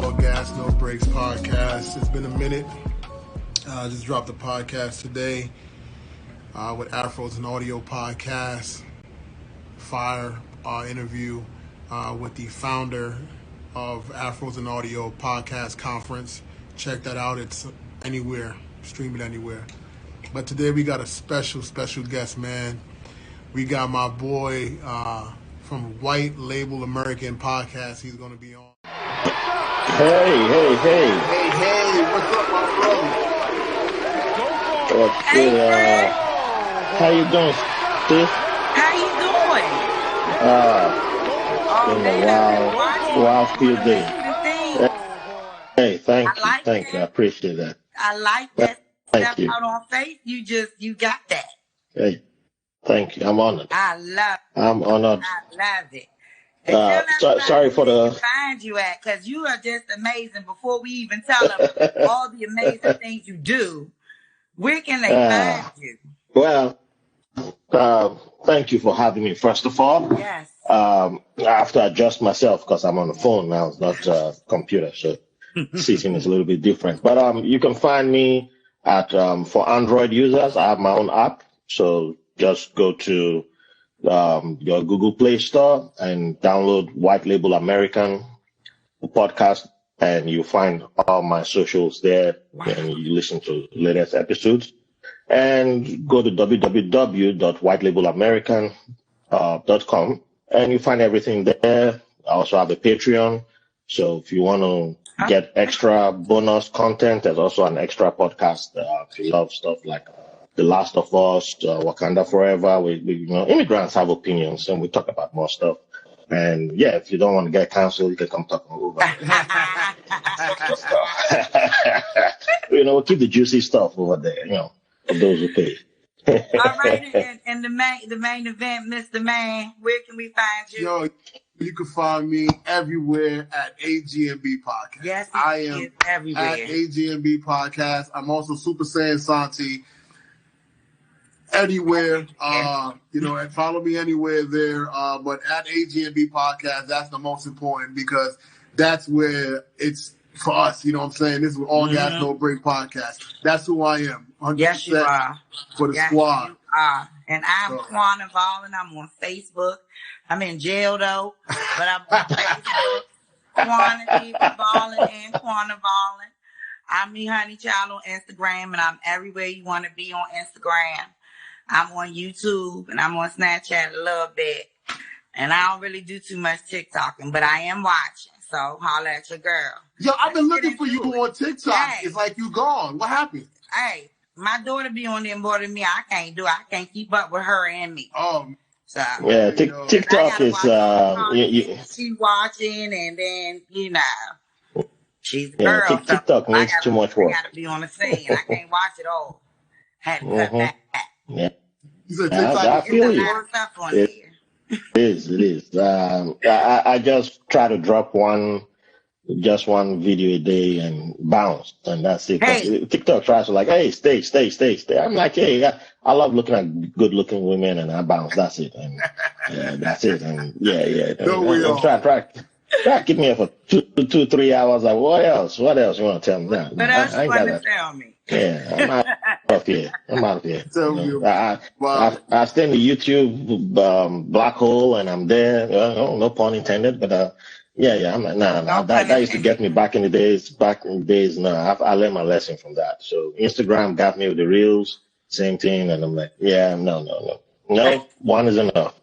All Gas, No Brakes podcast. It's been a minute. Just dropped the podcast today with Afros and Audio podcast. Fire interview with the founder of Afros and Audio podcast conference. Check that out. It's anywhere. Stream it anywhere. But today we got a special guest, man. We got my boy from White Label American podcast. He's going to be on. Hey, what's up, my brother? what's good? How you doing, sis? How you doing? Been a wild few days. Hey, thank you. I appreciate that. I like that Thank stuff you. out on faith. You got that. Hey, thank you. I'm honored. I'm honored. I love it. And tell everybody Sorry for where the. they can find you at, because you are just amazing. Before we even tell them all the amazing things you do, where can they find you? Well, thank you for having me. First of all, Yes. I have to adjust myself because I'm on the phone now. It's not computer, so seating is a little bit different. But you can find me at for Android users. I have my own app, so just go to your Google Play Store and download White Label American podcast, and you find all my socials there. Wow. And you listen to latest episodes. And go to www.whitelabelamerican.com, and you find everything there. I also have a Patreon, so if you want to get extra bonus content, there's also an extra podcast. If you love stuff like The Last of Us, Wakanda Forever, we immigrants have opinions, and we talk about more stuff. And yeah, if you don't want to get canceled, you can come talk over. We'll keep the juicy stuff over there, for those who pay. All right, and the main event, Mr. Man, where can we find you? Yo, you can find me everywhere at AGNB Podcast. Yes, I am everywhere at AGNB Podcast. I'm also Super Saiyan Santi. Anywhere, and follow me anywhere there. But at AGNB Podcast, that's the most important, because that's where it's for us. You know what I'm saying? This is All Gas, No Break podcast. That's who I am. 100% Yes, you are. For the squad. You are. And I'm Quanah Ballin. I'm on Facebook. I'm in jail though, but I'm on Facebook. Quanah Ballin and Quanah Ballin. I'm Me Honey Child on Instagram, and I'm everywhere you want to be on Instagram. I'm on YouTube, and I'm on Snapchat a little bit. And I don't really do too much TikToking, but I am watching. So holla at your girl. Yo, I've been looking for you on TikTok. Hey. It's like you gone. What happened? Hey, my daughter be on there more than me. I can't keep up with her and me. So Yeah, TikTok is she's watching, and then she's a girl. TikTok needs too much work. I gotta be on the scene. I can't watch it all. Had to cut back. Yeah. You said TikTok. I feel There's a you. lot of stuff on It there. is. I just try to drop one video a day and bounce, and that's it. Hey. TikTok tries to hey, stay. I'm like, hey, I love looking at good-looking women, and I bounce. That's it, and that's it, and yeah. Don't we all? Try to keep me up for 2-3 hours. Like, what else you want to tell me? Nah, What else I you ain't got want to that. tell me? Yeah, I'm out of here. Tell me. I stay in the YouTube black hole, and I'm there. No pun intended, but I'm like, nah. That used to get me back in the days. No, I learned my lesson from that. So Instagram got me with the reels, same thing, and I'm like, yeah, no, one is enough.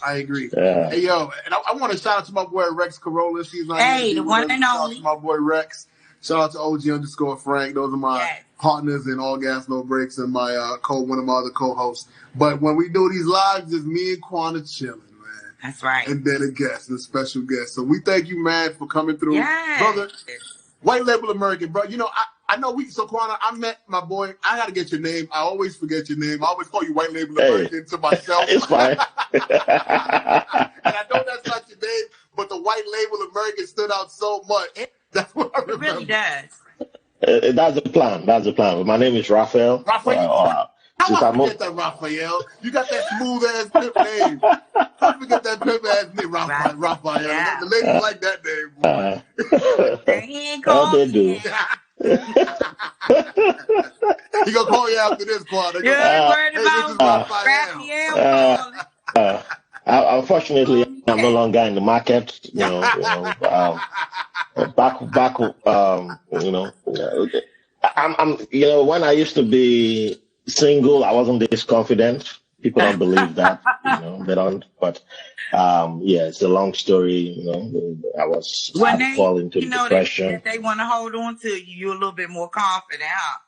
I agree. Yeah. Hey, yo, and I want to shout out to my boy Rex Corolla. She's not Hey, the one and Shout out only. to my boy Rex. Shout out to OG_Frank. Those are my partners in All Gas, No Breaks, and my one of my other co-hosts. But when we do these lives, it's me and Quanah chilling, man. That's right. And then a guest, a special guest. So we thank you, man, for coming through. Yes. Brother, White Label American, bro. I know Quanah, I met my boy. I got to get your name. I always forget your name. I always call you White Label American to myself. It's fine. And I know that's not your name, but the White Label American stood out so much. That's what I remember. It really does. That's the plan. But my name is Raphael. How I forget that, Raphael? You got that smooth ass pimp name. I forget that pimp ass name, Raphael. Yeah. The ladies like that name, boy. They ain't called they me do. He gonna call you after this, Quad. You ain't worried Hey, about this is Raphael. Unfortunately, I'm no longer in the market. Back, when I used to be single, I wasn't this confident. People don't believe that, they don't. But it's a long story. I had fallen into depression. That they want to hold on to you, you're a little bit more confident, huh?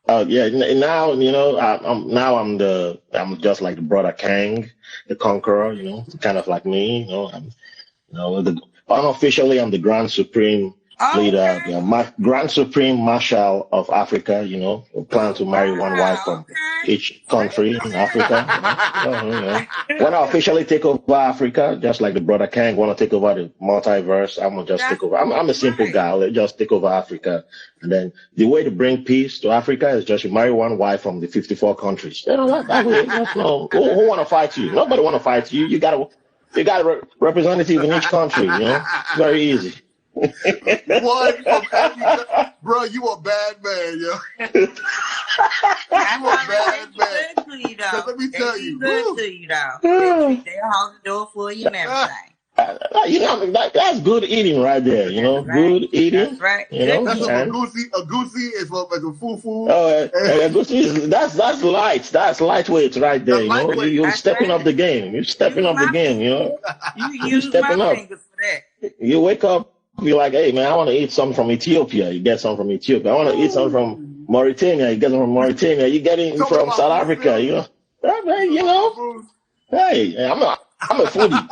Now I'm just like the brother Kang, the conqueror, kind of like me, unofficially I'm the Grand Supreme leader, Grand Supreme Marshal of Africa, plan to marry one wife from each country in Africa. When I officially take over Africa, just like the brother Kang want to take over the multiverse, I'm gonna just take over. I'm a simple guy. I'll just take over Africa. And then the way to bring peace to Africa is just you marry one wife from the 54 countries. Who want to fight you? Nobody want to fight you. You got a representative in each country, It's very easy. One from Africa, bro, you a bad man, yo. You a bad man. Because let me tell you, good to you, though. They'll hold the door for you and everything. That's good eating right there, good eating. That's right. That's a goosey is like a fufu. A goosey that's light. That's lightweight right there. You're stepping up the game. You're stepping up the game. You stepping up. Fingers for that. You wake up. You're like, hey man, I want to eat something from Ethiopia. You get some from Ethiopia. I want to eat something from Mauritania. You get some from Mauritania. You get it from South Africa. Hey, I'm a foodie.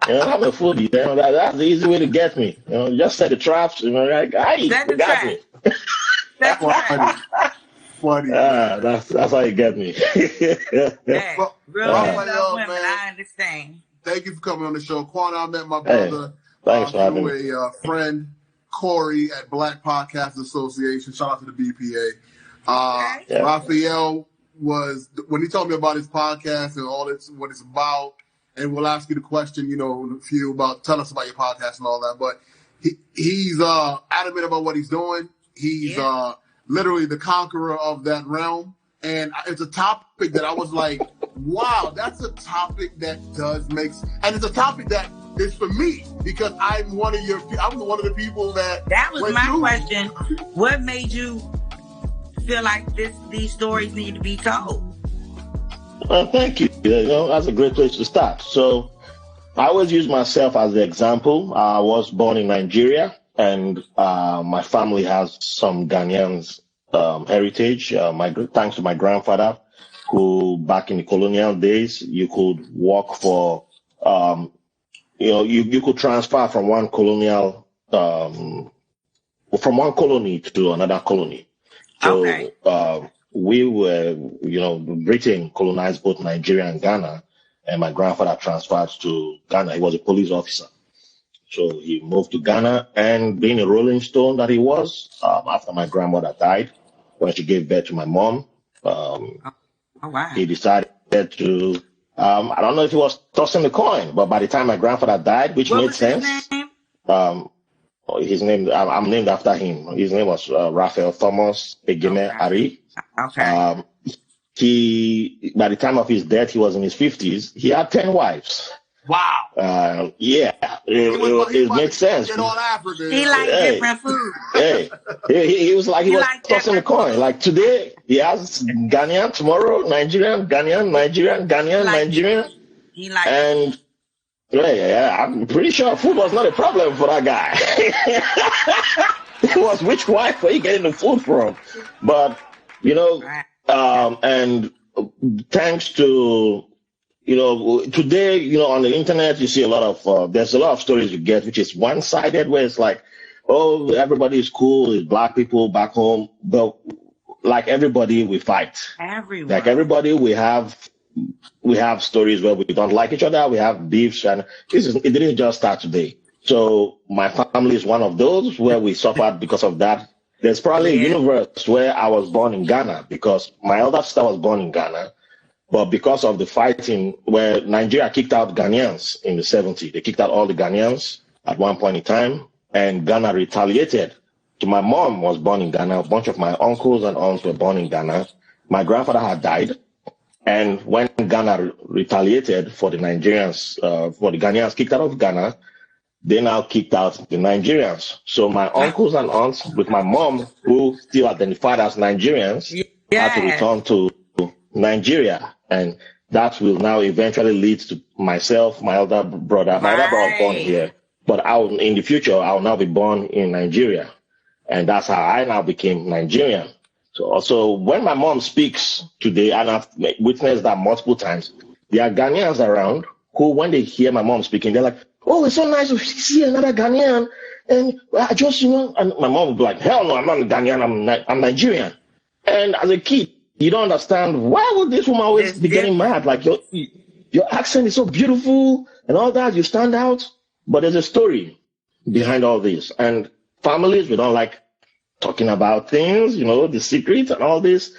I'm a foodie. That's the easy way to get me. Just set the traps. You got me. Funny. That's how you get me. I understand. Thank you for coming on the show, Quan. I met my brother. Thanks for having me. Through a friend, Corey, at Black Podcast Association. Shout out to the BPA. Raphael was, when he told me about his podcast and all this, what it's about, and we'll ask you the question, tell us about your podcast and all that. But he's adamant about what he's doing. He's literally the conqueror of that realm. And it's a topic that I was like, wow, that's a topic that does make sense. And it's a topic that is for me because I'm one of the people that was my question. What made you feel like these stories need to be told? Thank you. That's a great place to start. So I always use myself as the example. I was born in Nigeria, and my family has some Ghanaians heritage. Thanks to my grandfather, who back in the colonial days, you could work for, you could transfer from one colony to another colony. So we were, Britain colonized both Nigeria and Ghana, and my grandfather transferred to Ghana. He was a police officer. So he moved to Ghana, and being a Rolling Stone that he was, after my grandmother died, when she gave birth to my mom, he decided to, I don't know if he was tossing the coin, but by the time my grandfather died, which made sense. His name, I'm named after him. His name was Raphael AGNB Harry. By the time of his death, he was in his 50s. He had 10 wives. Wow. It makes sense. He liked different food. He was tossing a coin. Like today, he has Ghanaian, tomorrow Nigerian, Ghanaian, Nigerian, Ghanaian, Nigerian. And I'm pretty sure food was not a problem for that guy. It was which wife were you getting the food from? But, and thanks to, today, on the internet, you see a lot of, there's a lot of stories you get, which is one-sided, where it's like, oh, everybody is cool, it's black people back home. But like everybody, we fight. Everyone. Like everybody, we have stories where we don't like each other, we have beefs, and it didn't just start today. So my family is one of those where we suffered because of that. There's probably a Yeah. universe where I was born in Ghana because my elder sister was born in Ghana. But because of the fighting where Nigeria kicked out Ghanaians in the 70s, they kicked out all the Ghanaians at one point in time, and Ghana retaliated. So my mom was born in Ghana. A bunch of my uncles and aunts were born in Ghana. My grandfather had died. And when Ghana retaliated for the Nigerians, for the Ghanaians kicked out of Ghana, they now kicked out the Nigerians. So my uncles and aunts with my mom, who still identified as Nigerians, had to return to Nigeria. And that will now eventually lead to myself, my elder brother. My elder brother was born here, but in the future, I'll now be born in Nigeria. And that's how I now became Nigerian. So also, when my mom speaks today, and I've witnessed that multiple times, there are Ghanaians around who, when they hear my mom speaking, they're like, oh, it's so nice to see another Ghanaian. And I just, and my mom would be like, hell no, I'm not a Ghanaian, I'm Nigerian. And as a kid, you don't understand, why would this woman always be getting mad? Like, your accent is so beautiful and all that, you stand out. But there's a story behind all this. And families, we don't like talking about things, the secrets and all this.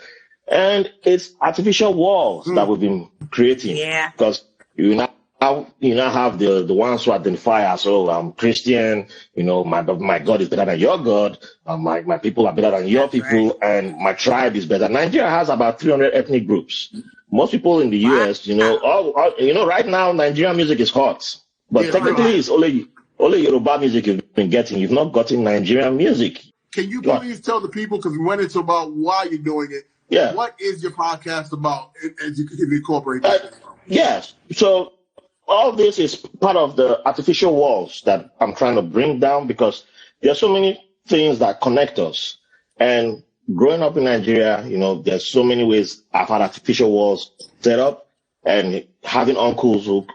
And it's artificial walls that we've been creating. Yeah. Because you now have the ones who identify as, oh, I'm Christian, my God is better than your God, my people are better than your people, and my tribe is better. Nigeria has about 300 ethnic groups. Most people in the US, right now Nigerian music is hot, but technically it's only Yoruba music you've been getting. You've not gotten Nigerian music. Can you please tell the people, because we went into about why you're doing it. Yeah. What is your podcast about, as you can incorporate this? Yes. So all this is part of the artificial walls that I'm trying to bring down, because there's so many things that connect us. And growing up in Nigeria, there's so many ways I've had artificial walls set up, and having uncles who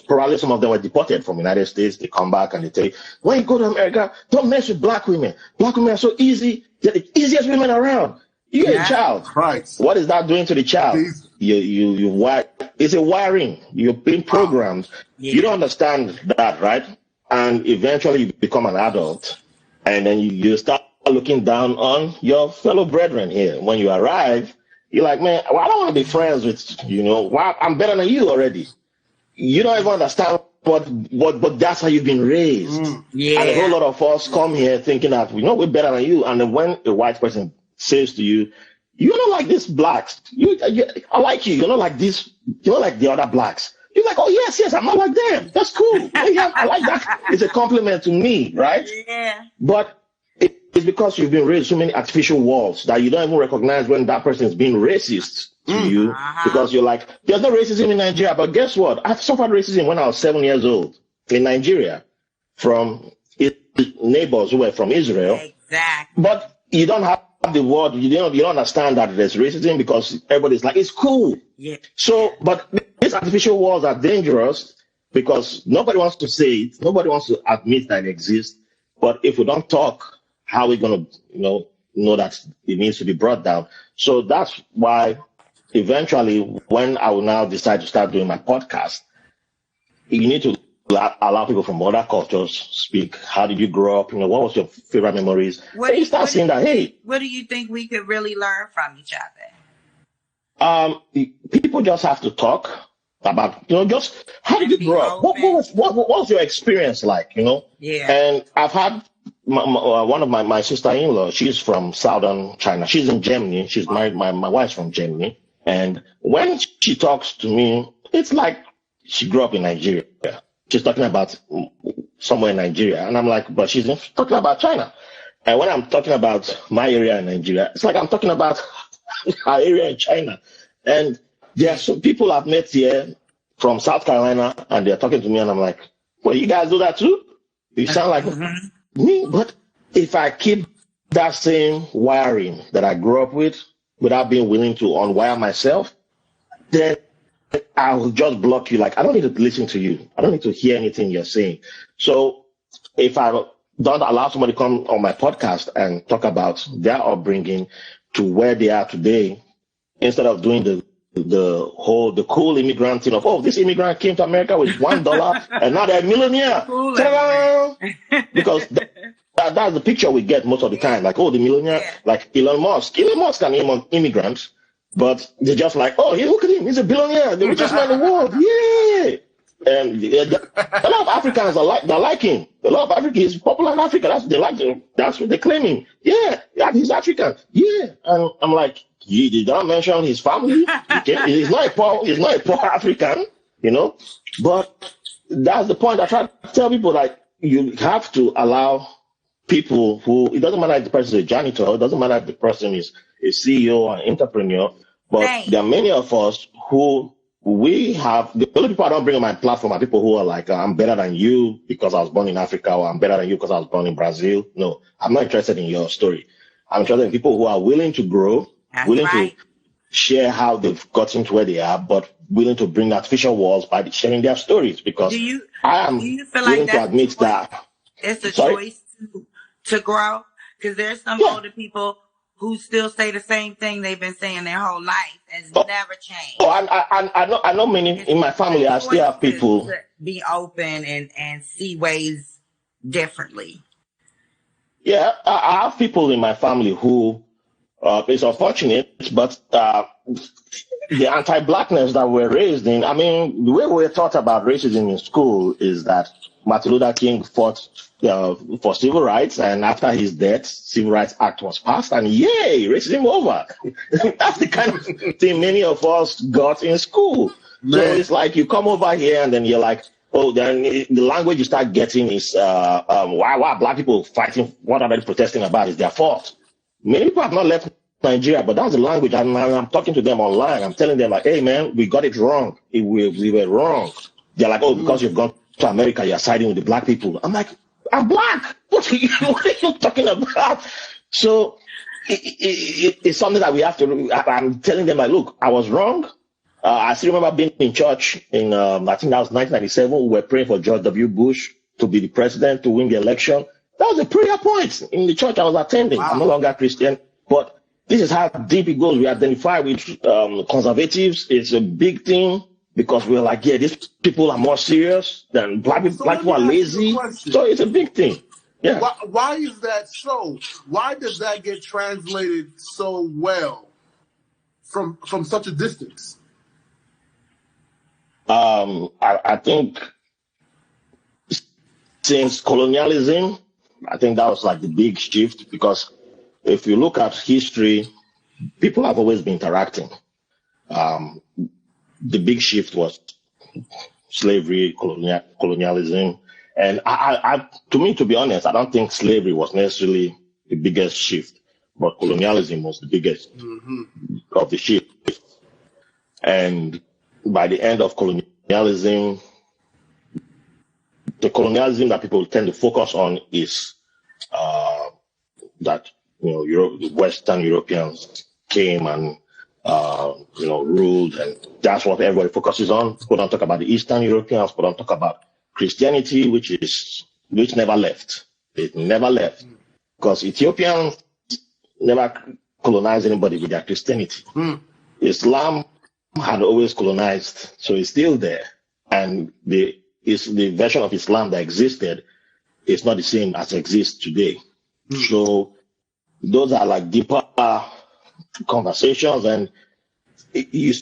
probably some of them were deported from the United States. They come back and they tell you, when you go to America, don't mess with black women. Black women are so easy. They're the easiest women around. You're a child. Right. What is that doing to the child? It's a wiring. You're being programmed. Yeah. You don't understand that, right? And eventually you become an adult, and then you start looking down on your fellow brethren here. When you arrive, you're like, man, I don't want to be friends with, I'm better than you already. You don't even understand but that's how you've been raised. Yeah. And a whole lot of us come here thinking that, we're better than you. And then when a white person says to you, you're not like these blacks. I like you. You're not like this. You're not like the other blacks. You're like, oh, yes, I'm not like them. That's cool. Yeah, I like that. It's a compliment to me, right? Yeah. But it's because you've been raised so many artificial walls that you don't even recognize when that person is being racist to you, because you're like, there's no racism in Nigeria. But guess what? I've suffered racism when I was 7 years old in Nigeria from neighbors who were from Israel. Exactly. But you don't have the word, you don't understand that there's racism, because everybody's like, it's cool. Yeah. So, but these artificial walls are dangerous because nobody wants to say it. Nobody wants to admit that it exists. But if we don't talk, how are we going to, know that it needs to be brought down? So that's why eventually, when I will now decide to start doing my podcast, you need to allow people from other cultures speak. How did you grow up? What was your favorite memories? What do you think we could really learn from each other? People just have to talk about, just how did you grow up? What was your experience like? Yeah. And I've had one of my sister-in-law. She's from southern China. She's in Germany. She's married. My wife's from Germany. And when she talks to me, it's like she grew up in Nigeria. She's talking about somewhere in Nigeria. And I'm like, but she's talking about China. And when I'm talking about my area in Nigeria, it's like I'm talking about our area in China. And there are some people I've met here from South Carolina, and they're talking to me, and I'm like, well, you guys do that too? You sound like me. But if I keep that same wiring that I grew up with without being willing to unwire myself, then I will just block you. Like, I don't need to listen to you. I don't need to hear anything you're saying. So if I don't allow somebody to come on my podcast and talk about their upbringing to where they are today, instead of doing the cool immigrant thing of, oh, this immigrant came to America with $1 and now they're a millionaire. Cool. Because that's the picture we get most of the time. Like, oh, the millionaire, like Elon Musk. Elon Musk and immigrants, but they're just like, oh, look at him, he's a billionaire, the richest man in the world. Yeah. And a lot of Africans they're like him. A lot of Africans, he's popular in Africa. That's what they're claiming. Yeah, he's African. Yeah. And I'm like, you did not mention his family. He's not a poor African, you know. But that's the point I try to tell people, like, you have to allow people who, it doesn't matter if the person is a janitor, it doesn't matter if the person is a CEO or an entrepreneur, but there are many of us who we have, the only people I don't bring on my platform are people who are like, I'm better than you because I was born in Africa, or I'm better than you because I was born in Brazil. No, I'm not interested in your story. I'm interested in people who are willing to grow, willing to share how they've gotten to where they are, but willing to bring artificial walls by sharing their stories, because I am willing to admit that it's a choice to grow, because there's some older people who still say the same thing they've been saying their whole life and it's never changed. I know many in my family. I still have people to be open and see ways differently. Yeah, I have people in my family who it's unfortunate, but the anti-blackness that we're raised in, I mean, the way we're taught about racism in school is that Martin Luther King fought for civil rights, and after his death, Civil Rights Act was passed, and yay, racism over. That's the kind of thing many of us got in school. Man. So it's like you come over here and then you're like, oh, then the language you start getting is why black people fighting, what are they protesting about is their fault. Many people have not left Nigeria, but that's the language. I'm talking to them online. I'm telling them, like, hey, man, we got it wrong. We were wrong. They're like, oh, because you've gone to America, you're siding with the black people. I'm like, I'm black. What are you talking about? So it's something that we have to, I'm telling them, like, look, I was wrong. I still remember being in church in, I think that was 1997. We were praying for George W. Bush to be the president, to win the election. That was a prayer point in the church I was attending. Wow. I'm no longer Christian, but this is how deep it goes. We identify with conservatives. It's a big thing because we're like, yeah, these people are more serious than black people. So black people are lazy. So it's a big thing. Yeah. Why is that so? Why does that get translated so well from such a distance? I think since colonialism, I think that was like the big shift, because if you look at history, people have always been interacting. The big shift was slavery, colonialism. And to me, to be honest, I don't think slavery was necessarily the biggest shift, but colonialism was the biggest of the shift. And by the end of colonialism, the colonialism that people tend to focus on is that, the Western Europeans came and ruled, and that's what everybody focuses on. People don't talk about the Eastern Europeans. People don't talk about Christianity, which never left. It never left, because Ethiopians never colonized anybody with their Christianity. Islam had always colonized, so it's still there, and the version of Islam that existed is not the same as exists today. So those are like deeper conversations, and you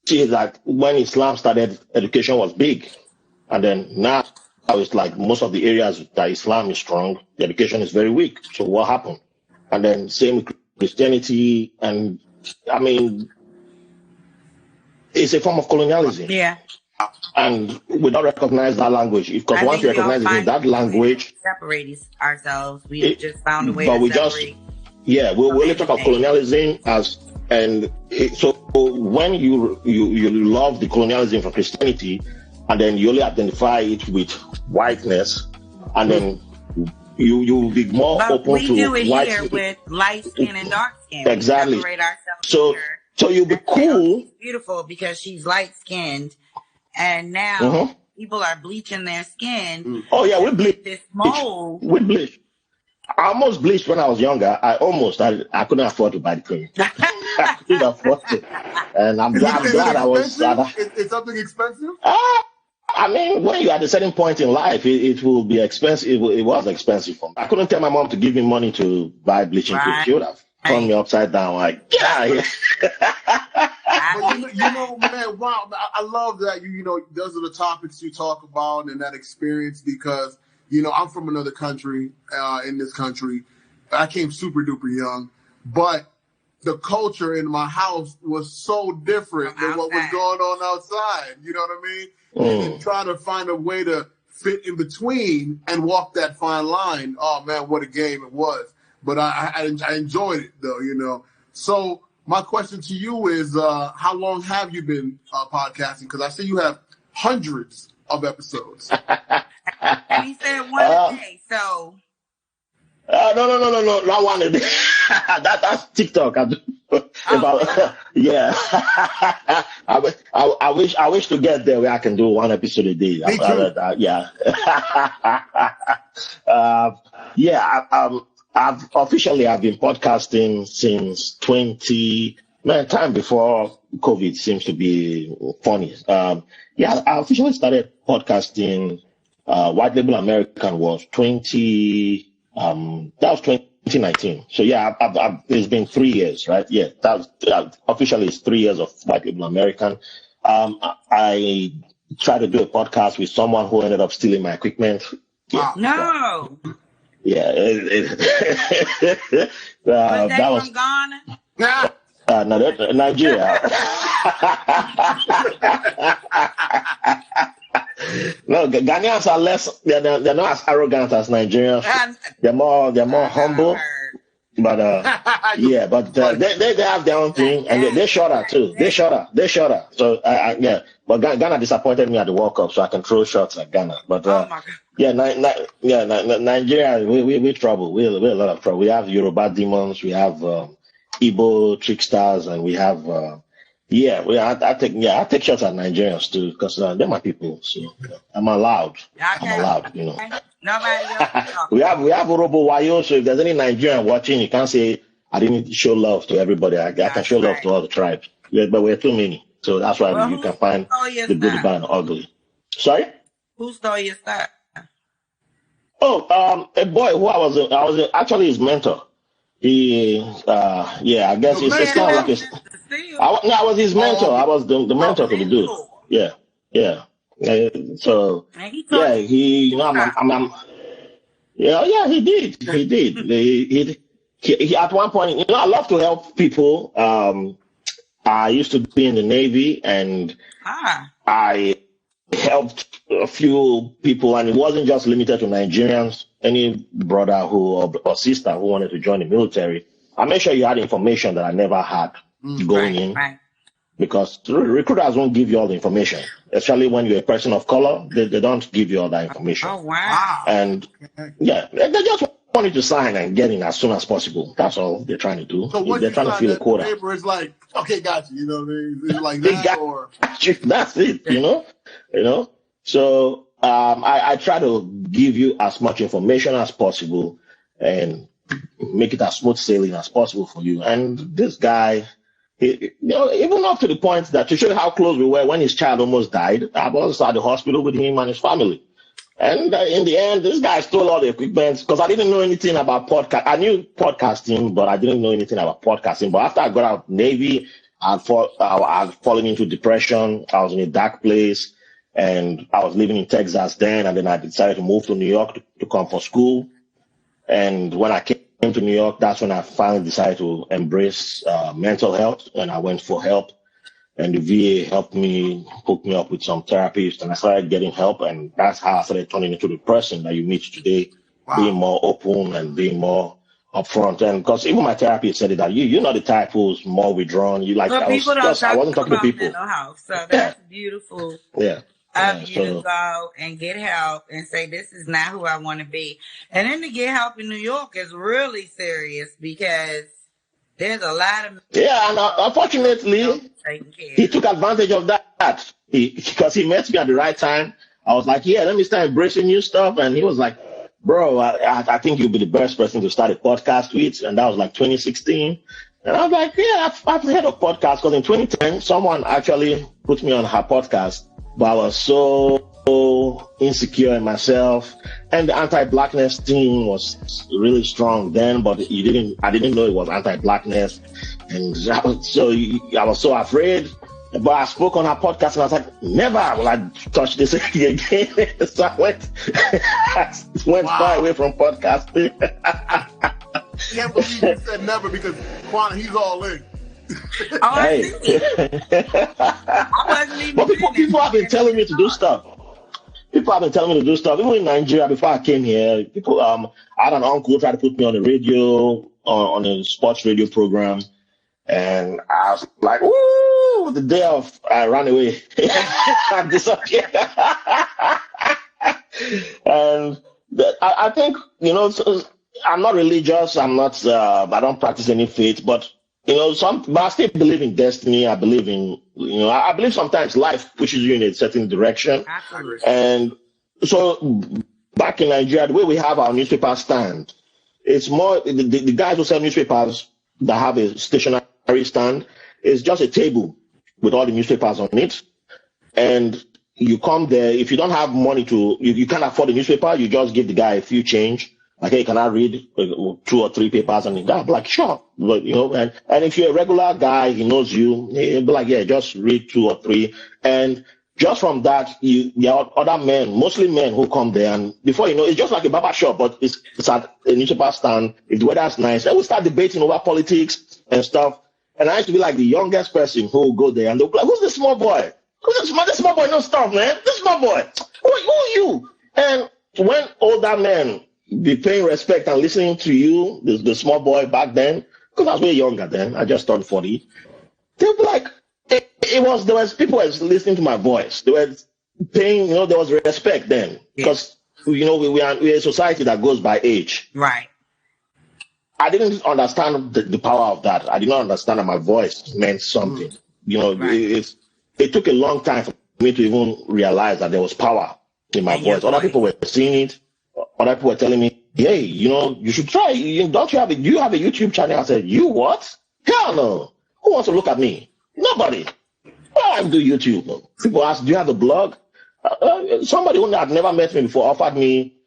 see that when Islam started, education was big, and then now it's like most of the areas that Islam is strong, the education is very weak. So what happened? And then same with Christianity, and I mean, it's a form of colonialism. Yeah. And we don't recognize that language, because once you recognize it in that language, separate ourselves. We just found a way to separate. We only talk about colonialism so when you love the colonialism for Christianity, and then you only identify it with whiteness, and then you will be more open to white. We do it here with light skin and dark skin. Exactly. We separate ourselves here. So you'll be cool. She's beautiful because she's light skinned, and now people are bleaching their skin. Oh yeah, we bleach. This mold. We bleach. I almost bleached when I was younger. I couldn't afford to buy the cream. I couldn't afford it, and I'm glad I was. It's something expensive. I mean, when you're at a certain point in life, it will be expensive. It was expensive for me. I couldn't tell my mom to give me money to buy bleaching cream. She would have turned me upside down like, yeah. But you know, man, wow, I love that you know, those are the topics you talk about and that experience because, you know, I'm from another country, in this country. I came super duper young, but the culture in my house was so different than what was going on outside. You know what I mean? And then trying to find a way to fit in between and walk that fine line. Oh man, what a game it was. But I enjoyed it though, you know. So my question to you is, how long have you been podcasting? Because I see you have hundreds of episodes. And he said one a day, so. No, not one a day. That's TikTok. Yeah. I wish to get there where I can do one episode a day. Me too. Yeah. I've been podcasting since time before COVID seems to be funny. I officially started podcasting. White Label American was 2019. So yeah, it's been 3 years, right? Yeah, officially it's 3 years of White Label American. I tried to do a podcast with someone who ended up stealing my equipment. Yeah. No. Yeah. That was from Ghana? No, Nigeria. No, Ghanaians are less. They're not as arrogant as Nigerians. They're more humble. But they have their own thing, and they're shorter too. They're shorter. So but Ghana disappointed me at the World Cup, so I can throw shots at Ghana. But Nigeria, we trouble. We're a lot of trouble. We have Yoruba demons. We have Igbo tricksters, and we have. I take shots at Nigerians too because they're my people. So I'm allowed. You know. Nobody else. we have Orobo Wayo. So if there's any Nigerian watching, you can't say I didn't show love to everybody. I can show love to all the tribes. Yeah, but we're too many, so that's why you can find the good, bad, and ugly. Sorry. Who stole your stuff? Oh, a boy who I was actually his mentor. He, I guess it's kind of like I was his mentor. I was the mentor to the dude. Yeah. So he, you know, he did. He at one point, you know, I love to help people. I used to be in the Navy, and I helped a few people, and it wasn't just limited to Nigerians. Any brother or sister who wanted to join the military, I made sure you had information that I never had going in. Right. Because recruiters won't give you all the information, especially when you're a person of color. They don't give you all that information. Oh, wow. And they just want you to sign and get in as soon as possible. That's all they're trying to do. So they're trying to fill a quota. Paper is like, okay, got you. You know what I mean? It's like that, or that's it. You know. So I try to give you as much information as possible and make it as smooth sailing as possible for you. And this guy. Even up to the point that to show you how close we were when his child almost died, I was at the hospital with him and his family. And in the end, this guy stole all the equipment because I didn't know anything about podcast. I knew podcasting, but I didn't know anything about podcasting. But after I got out of Navy, I'd fallen into depression. I was in a dark place, and I was living in Texas then. And then I decided to move to New York to come for school. And when I came to New York, that's when I finally decided to embrace mental health, and I went for help. And the VA helped me, hook me up with some therapists, and I started getting help, and that's how I started turning into the person that you meet today, being more open and being more upfront. And because even my therapist said that you're not the type who's more withdrawn. You like I wasn't talking to people. So that's beautiful. Yeah. Of you to go and get help and say, this is not who I want to be. And then to get help in New York is really serious because there's a lot of... Yeah, and unfortunately, he took advantage of that because he met me at the right time. I was like, let me start embracing new stuff. And he was like, bro, I think you'll be the best person to start a podcast with. And that was like 2016. And I was like, I've heard of podcasts because in 2010, someone actually put me on her podcast. But I was so insecure in myself, and the anti-blackness thing was really strong then, but I didn't know it was anti-blackness, and I was so afraid. But I spoke on her podcast and I was like, never will I touch this again. So I went far away from podcasting. Can't believe you said never, because Quan, he's all in. Hey. But people have been telling me to do stuff. People have been telling me to do stuff. Even in Nigeria, before I came here, people, I had an uncle try to put me on the radio, on a sports radio program. And I was like, woo, the day I ran away. I disappeared. And I think, I'm not religious. I don't practice any faith, but, but I still believe in destiny. I believe in, I believe sometimes life pushes you in a certain direction. Absolutely. And so back in Nigeria, the way we have our newspaper stand, it's more, the guys who sell newspapers that have a stationary stand is just a table with all the newspapers on it. And you come there, if you don't have money you can't afford the newspaper, you just give the guy a few change. Like, hey, can I read 2 or 3 papers? And the guy will be like, sure. But, and if you're a regular guy, he knows you, he'll be like, yeah, just read 2 or 3. And just from that, there are other men, mostly men, who come there, and before you know, it's just like a barber shop, but it's at a newspaper stand. If the weather's nice, then we start debating over politics and stuff. And I used to be like the youngest person who will go there, and they'll be like, who's this small boy? Who's this small boy? No stuff, man. This small boy. Who are you? And when older men be paying respect and listening to you, the small boy back then, because I was way younger then, I just turned 40, they'll be like, there was people were listening to my voice. They were paying, there was respect then, because we're a society that goes by age. Right. I didn't understand the power of that. I did not understand that my voice meant something. Right. It took a long time for me to even realize that there was power in my voice. Other people were seeing it. Other people were telling me, hey, you should try. Do you have a YouTube channel? I said, you what? Hell no. Who wants to look at me? Nobody. Why I do YouTube? People ask, do you have a blog? Somebody who had never met me before offered me,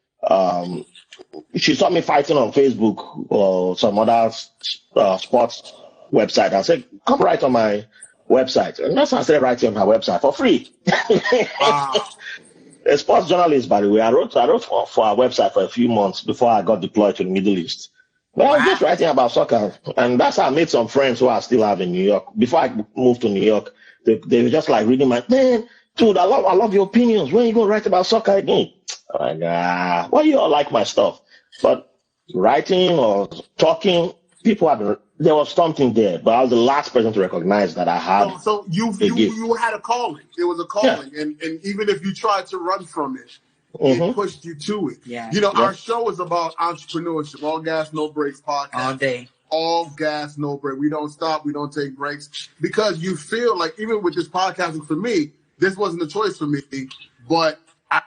she saw me fighting on Facebook or some other sports website. I said, come write on my website. And that's how I started writing on my website for free. Wow. A sports journalist, by the way. I wrote for our website for a few months before I got deployed to the Middle East. But I was just writing about soccer. And that's how I made some friends who I still have in New York. Before I moved to New York, they were just like reading man, dude, I love your opinions. When are you going to write about soccer again? I'm like, why you all like my stuff? But writing or talking, there was something there, but I was the last person to recognize that I had. So you had a calling. It was a calling, yeah. And even if you tried to run from it, it pushed you to it. Yeah. Our show is about entrepreneurship. All gas, no breaks podcast. All day. All gas, no break. We don't stop. We don't take breaks, because you feel like, even with this podcasting, for me, this wasn't a choice for me, but I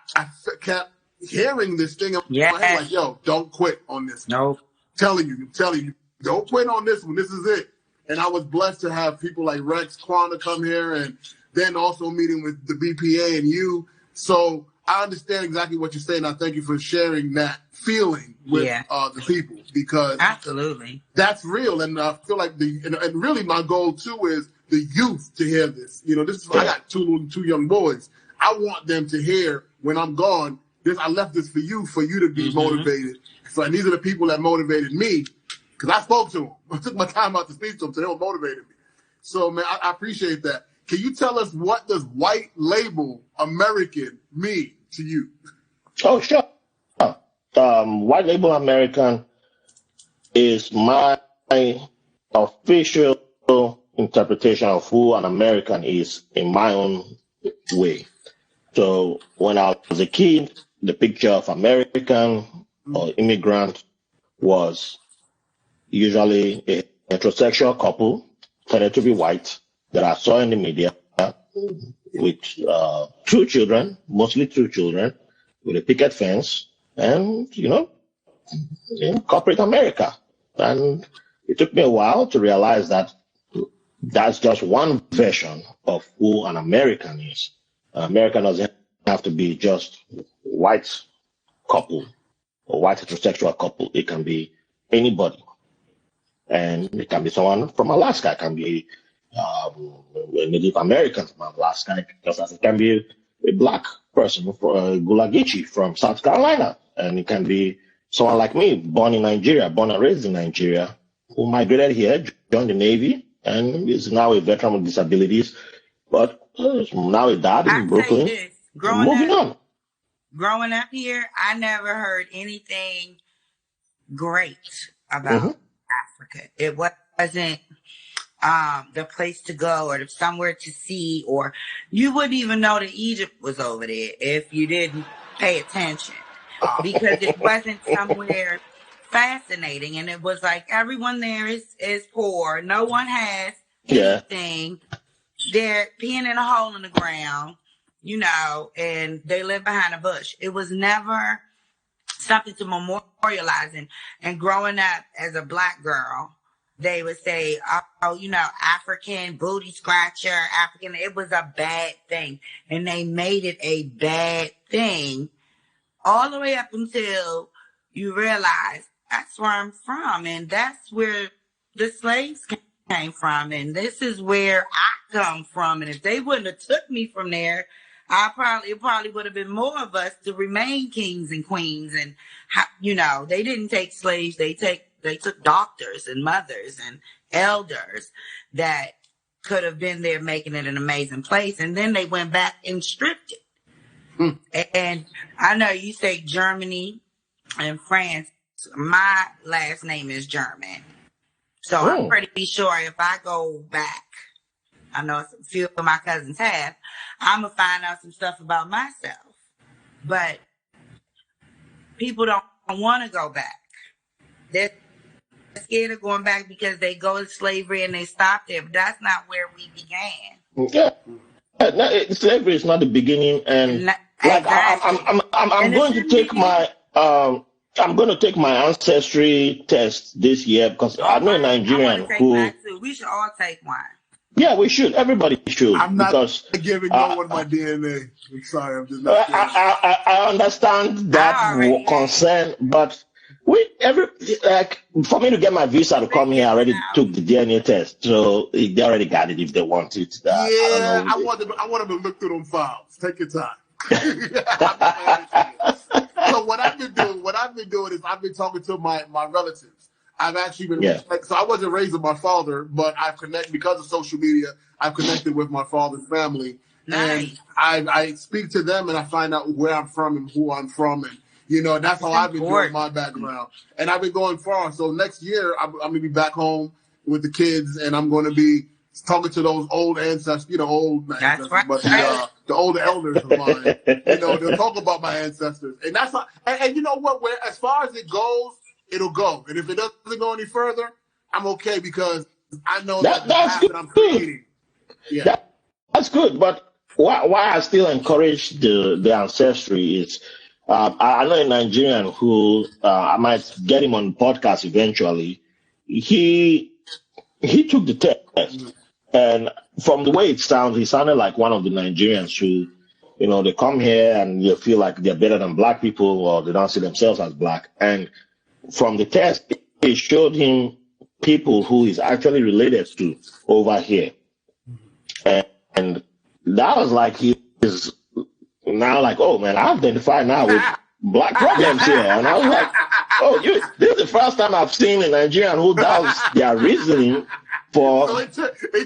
kept hearing this thing in my head, like, yo, don't quit on this. No. Telling you, don't quit on this one. This is it. And I was blessed to have people like Rex Quanda come here, and then also meeting with the BPA and you. So I understand exactly what you're saying. I thank you for sharing that feeling with the people, because absolutely, that's real. And I feel like and really my goal too is the youth to hear this. I got two young boys. I want them to hear when I'm gone. I left this for you to be motivated. So, and these are the people that motivated me, because I spoke to them. I took my time out to speak to them, so they were motivated me. So, man, I appreciate that. Can you tell us, what does white label American mean to you? Oh, sure. White label American is my official interpretation of who an American is in my own way. So when I was a kid, the picture of American or immigrant was usually a heterosexual couple, tended to be white, that I saw in the media with 2 children, mostly 2 children, with a picket fence, and, in corporate America. And it took me a while to realize that that's just one version of who an American is. American doesn't have to be just white couple or white heterosexual couple. It can be anybody. And it can be someone from Alaska. It can be a Native American from Alaska. Just as it can be a black person from Gulagichi from South Carolina. And it can be someone like me, born in Nigeria, born and raised in Nigeria, who migrated here, joined the Navy, and is now a veteran with disabilities. But now a dad in Brooklyn. This, moving on. Growing up here, I never heard anything great about Africa. It wasn't the place to go or somewhere to see, or you wouldn't even know that Egypt was over there if you didn't pay attention, because it wasn't somewhere fascinating. And it was like everyone there is poor. No one has anything. They're peeing in a hole in the ground, and they live behind a bush. It was never something to memorialize. And growing up as a black girl, they would say, African booty scratcher, African. It was a bad thing. And they made it a bad thing all the way up until you realize that's where I'm from. And that's where the slaves came from. And this is where I come from. And if they wouldn't have took me from there, it probably would have been more of us to remain kings and queens. And, they didn't take slaves. They took doctors and mothers and elders that could have been there making it an amazing place. And then they went back and stripped it. And I know you say Germany and France. My last name is German. So I'm pretty sure if I go back, I know a few of my cousins have, I'm going to find out some stuff about myself. But people don't want to go back. They're scared of going back because they go to slavery and they stop there. But that's not where we began. Yeah. Slavery is not the beginning. And exactly. I'm going to take my... I'm going to take my ancestry test this year because I know a Nigerian who... We should all take one. Yeah, we should. Everybody should. I'm not giving no one my DNA. I'm sorry. I'm just not. I understand that concern, but for me to get my visa to come here, I already took the DNA test, so they already got it if they want it. I want them to look through them files. Take your time. So what I've been doing is I've been talking to my relatives. I've actually been so I wasn't raised with my father, but I've connected because of social media. I've connected with my father's family, and I speak to them and I find out where I'm from and who I'm from, and that's how I've been doing my background. And I've been going far. So next year I'm gonna be back home with the kids, and I'm going to be talking to those old ancestors, old ancestors, but the older elders of mine. They'll talk about my ancestors, and that's how, and you know what? As far as it goes, it'll go. And if it doesn't go any further, I'm okay because I know that's the path that I'm creating. Yeah, that's good. But why I still encourage the ancestry is I know a Nigerian who I might get him on the podcast eventually. He took the test, and from the way it sounds, he sounded like one of the Nigerians who, they come here and you feel like they're better than black people or they don't see themselves as black. And from the test, it showed him people who he's actually related to over here. And that was like he is now like, oh man, I identify now with black problems here. And I was like, oh, this is the first time I've seen a Nigerian who does their reasoning for... So it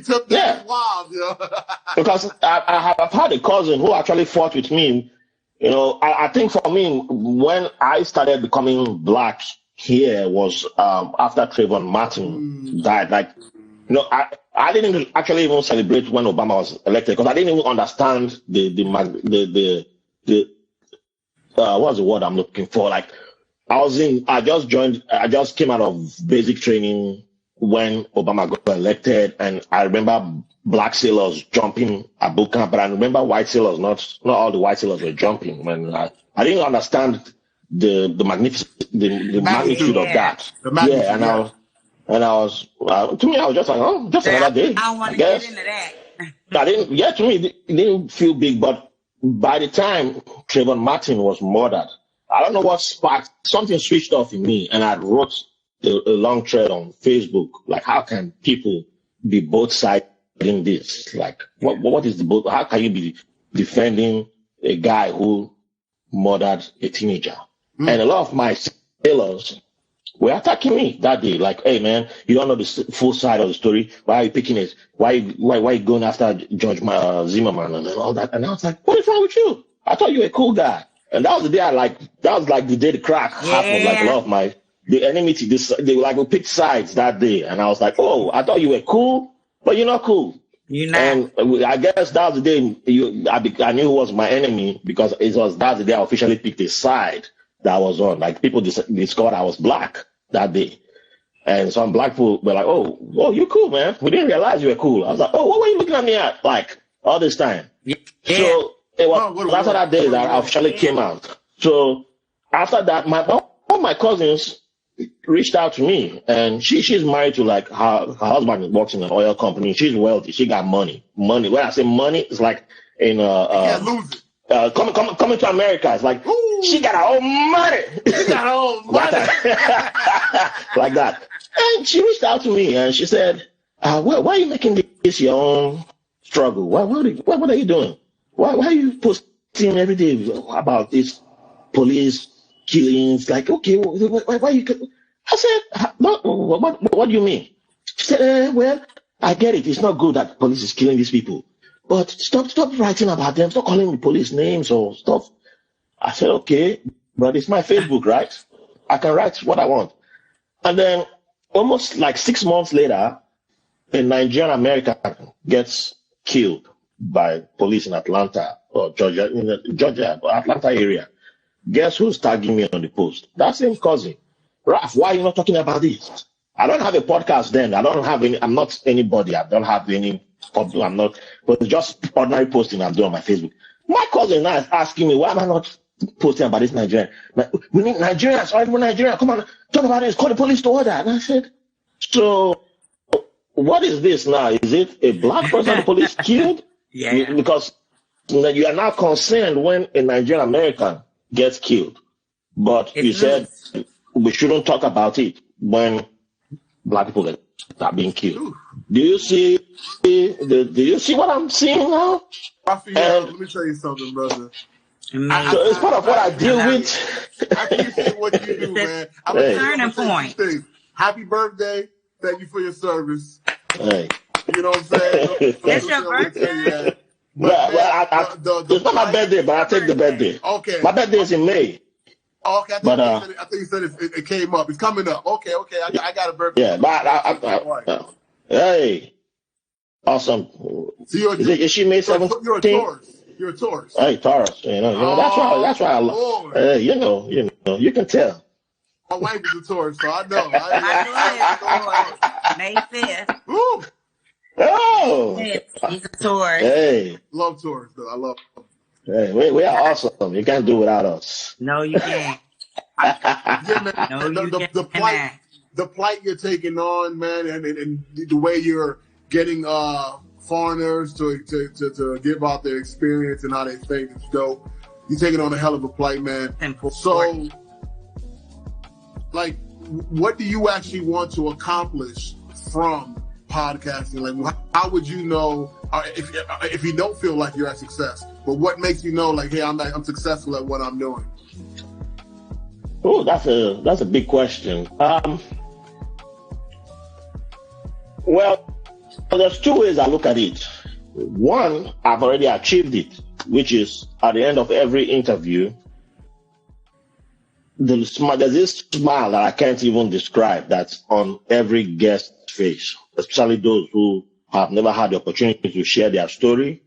took that while, Because I've had a cousin who actually fought with me. I think for me, when I started becoming black here was after Trayvon Martin died. Like, I didn't actually even celebrate when Obama was elected because I didn't even understand the what's the word I'm looking for? Like, I just came out of basic training when Obama got elected, and I remember black sailors jumping at boot camp, but I remember white sailors, not all the white sailors were jumping. When I didn't understand the magnitude of that. And I was to me, I was just like, just another day. I don't want to get into that. To me, it didn't feel big, but by the time Trayvon Martin was murdered, I don't know what sparked, something switched off in me, and I wrote a long thread on Facebook. Like, how can people be both sides in this? Like, what is the both? How can you be defending a guy who murdered a teenager? And a lot of my sailors were attacking me that day. Like, hey man, you don't know the full side of the story. Why are you picking it? Why you going after George Zimmerman and all that? And I was like, what is wrong with you? I thought you were a cool guy. And that was the day that was like the day the crack happened. Like a lot of the enmity, they would pick sides that day. And I was like, oh, I thought you were cool, but you're not cool. You're not. And I guess that was the day I knew who was my enemy, because that's the day I officially picked a side that I was on. Like, people discovered I was black that day. And some black people were like, oh, you're cool, man. We didn't realize you were cool. I was like, oh, what were you looking at me at, like, all this time? Yeah. So it was after that day that I officially came out. So after that, all my cousins reached out to me, and she's married to, like, her husband works in an oil company. She's wealthy. She got money. When I say money, it's like in coming to America. It's like, ooh, she got her own money. She got her own money. Like that. And she reached out to me and she said, why are you making this your own struggle? What are you doing? Why are you posting every day about these police killings? Like, okay, why you? I said, what do you mean? She said, well, I get it. It's not good that police is killing these people, but stop writing about them. Stop calling the police names or stuff. I said, okay, but it's my Facebook, right? I can write what I want. And then almost like 6 months later, a Nigerian American gets killed by police in Atlanta or Georgia, Atlanta area. Guess who's tagging me on the post? That same cousin. Raph, why are you not talking about this? I don't have a podcast then. I'm not anybody. I don't have any, I'm not, but it's just ordinary posting I'm doing on my Facebook. My cousin now is asking me, why am I not posting about this Nigerian? We need Nigerians, all Nigerians, come on, talk about this, call the police to order. And I said, so what is this now? Is it a black person the police killed? Yeah. Because you are now concerned when a Nigerian American gets killed. But you said we shouldn't talk about it when black people are being killed. Do you see what I'm seeing now? Raphael, let me tell you something, brother. So it's part of what I deal with. I appreciate what you do, man. I'm turning point. Happy birthday. Thank you for your service. Hey. You know what I'm saying? It's your birthday? It's not my birthday, but I take the birthday. Okay. My birthday is in May. Okay, I think you said it came up. It's coming up. Okay. I got a birthday. Yeah, but hey, awesome. So is she May 17th? You're a Taurus. You're a Taurus. Hey, Taurus. That's why I love. Hey, you know, you can tell. My wife is a Taurus, so I know. May 5th. Ooh. Oh. He's a Taurus. Hey. Love Taurus, though. I love them. Hey, we are awesome. You can't do without us. No, you can't. The plight you're taking on, man, and the way you're getting foreigners to give out their experience and how they think is dope. You're taking on a hell of a plight, man. So, like, what do you actually want to accomplish from podcasting? Like, how would you know if you don't feel like you're at success? But what makes you know, like, hey, I'm successful at what I'm doing? Oh, that's a big question. Well, there's two ways I look at it. One, I've already achieved it, which is at the end of every interview, there's this smile that I can't even describe that's on every guest's face, especially those who have never had the opportunity to share their story.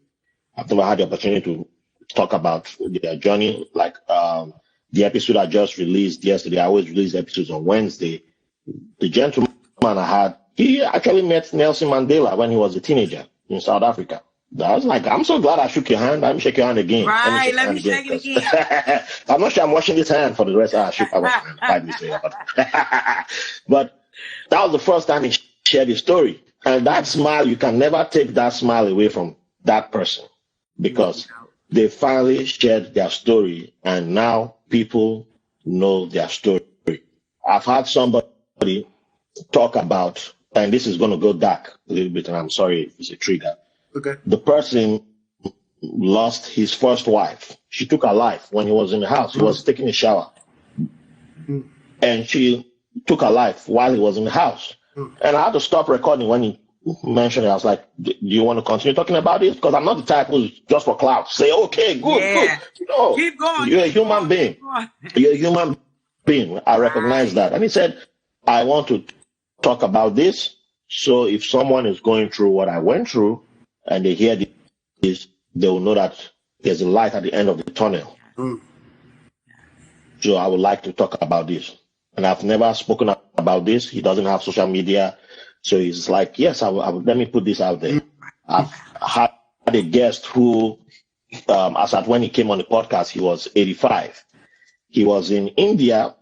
I've never had the opportunity to talk about their journey. Like the episode I just released yesterday, I always release episodes on Wednesday. The gentleman I had, he actually met Nelson Mandela when he was a teenager in South Africa. I was like, I'm so glad I shook your hand. Let me shake your hand again. Right, let me shake it again. I'm not sure I'm washing this hand for the rest. I shook my hand. But that was the first time he shared his story. And that smile, you can never take that smile away from that person. Because they finally shared their story, and now people know their story. I've had somebody talk about, and this is going to go dark a little bit, and I'm sorry if it's a trigger. Okay. The person lost his first wife. She took her life when he was in the house. He was taking a shower. And she took her life while he was in the house. And I had to stop recording when he mentioned it. I was like, do you want to continue talking about this? Because I'm not the type who's just for clout. Say, okay, good. No, Keep going. You're a human being. You're a human being. I recognize that. And he said, I want to talk about this. So if someone is going through what I went through and they hear this, they will know that there's a light at the end of the tunnel. So I would like to talk about this. And I've never spoken about this. He doesn't have social media. So he's like, yes, let me put this out there. I've had a guest who, as at when he came on the podcast, he was 85. He was in India.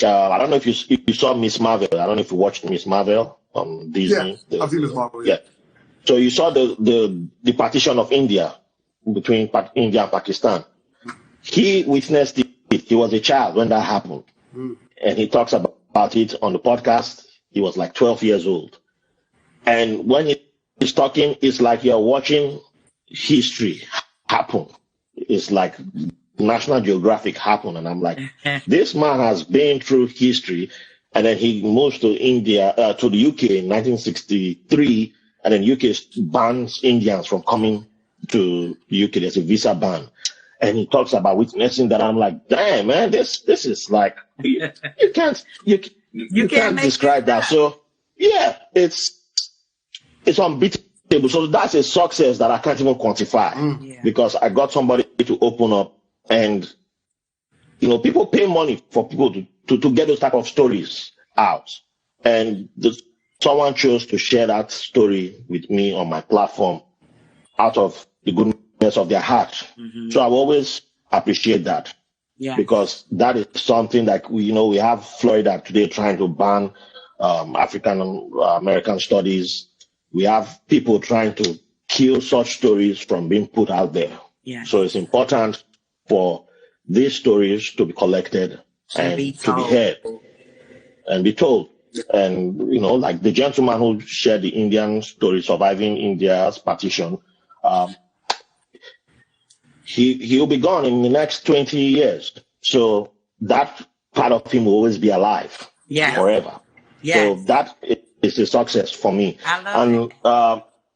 I don't know if you saw Miss Marvel. I don't know if you watched Miss Marvel on Disney. Yeah, I've seen Miss Marvel. Yeah. So you saw the partition of India between India and Pakistan. He witnessed it. He was a child when that happened. And he talks about it on the podcast. He was like 12 years old. And when he's talking, it's like you're watching history happen. It's like National Geographic happen. And I'm like, this man has been through history. And then he moves to India, to the UK in 1963. And then UK bans Indians from coming to the UK. There's a visa ban. And he talks about witnessing that. I'm like, damn, man, this is like, you can't describe that. So yeah, it's unbeatable. So that's a success that I can't even quantify because I got somebody to open up, and people pay money for people to get those type of stories out, and someone chose to share that story with me on my platform out of the goodness of their heart. So I always appreciate that. Because that is something like we have Florida today trying to ban African American studies. We have people trying to kill such stories from being put out there. So it's important for these stories to be collected and to be heard and be told. And like the gentleman who shared the Indian story, surviving India's partition, he'll be gone in the next 20 years. So that part of him will always be alive forever. So that is a success for me.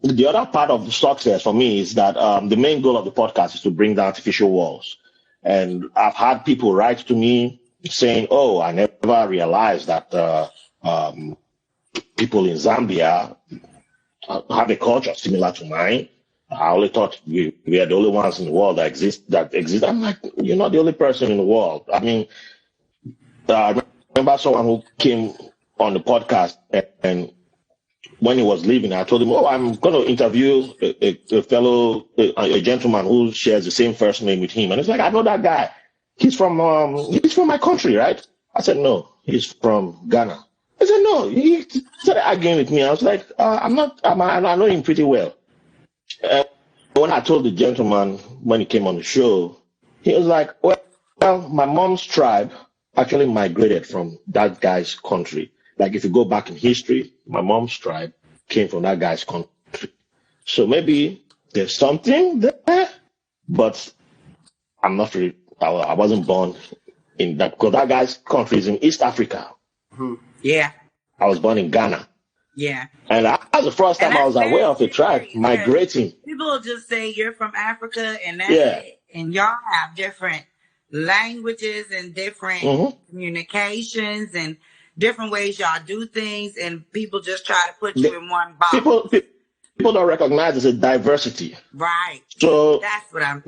The other part of the success for me is that the main goal of the podcast is to bring down artificial walls. And I've had people write to me saying, oh, I never realized that people in Zambia have a culture similar to mine. I only thought we are the only ones in the world that exist. I'm like, you're not the only person in the world. I mean, I remember someone who came on the podcast, and when he was leaving, I told him, oh, I'm going to interview a gentleman who shares the same first name with him. And it's like, I know that guy. He's from my country, right? I said, no, he's from Ghana. I said, no. He started arguing with me. I was like, I know him pretty well. When I told the gentleman when he came on the show, he was like, well, my mom's tribe actually migrated from that guy's country. Like if you go back in history, my mom's tribe came from that guy's country. So maybe there's something there, but I'm not really, I wasn't born in that, because that guy's country is in East Africa. Yeah. I was born in Ghana. Yeah. And that was the first time I was aware of the tribe migrating. People will just say you're from Africa and that's it. And y'all have different languages and different communications and different ways y'all do things, and people just try to put you in one box. People don't recognize there's a diversity. Right. So that's what I'm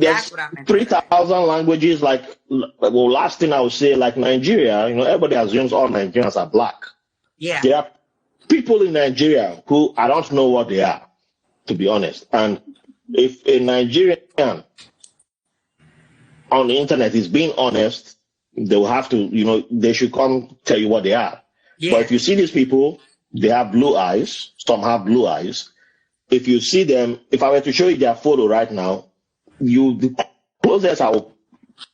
3,000 languages. Like, well, last thing I would say, like Nigeria, everybody assumes all Nigerians are black. Yeah. There are people in Nigeria who I don't know what they are, to be honest. And if a Nigerian on the internet is being honest, they will have to, they should come tell you what they are. Yeah. But if you see these people, they have blue eyes. Some have blue eyes. If you see them, if I were to show you their photo right now, closest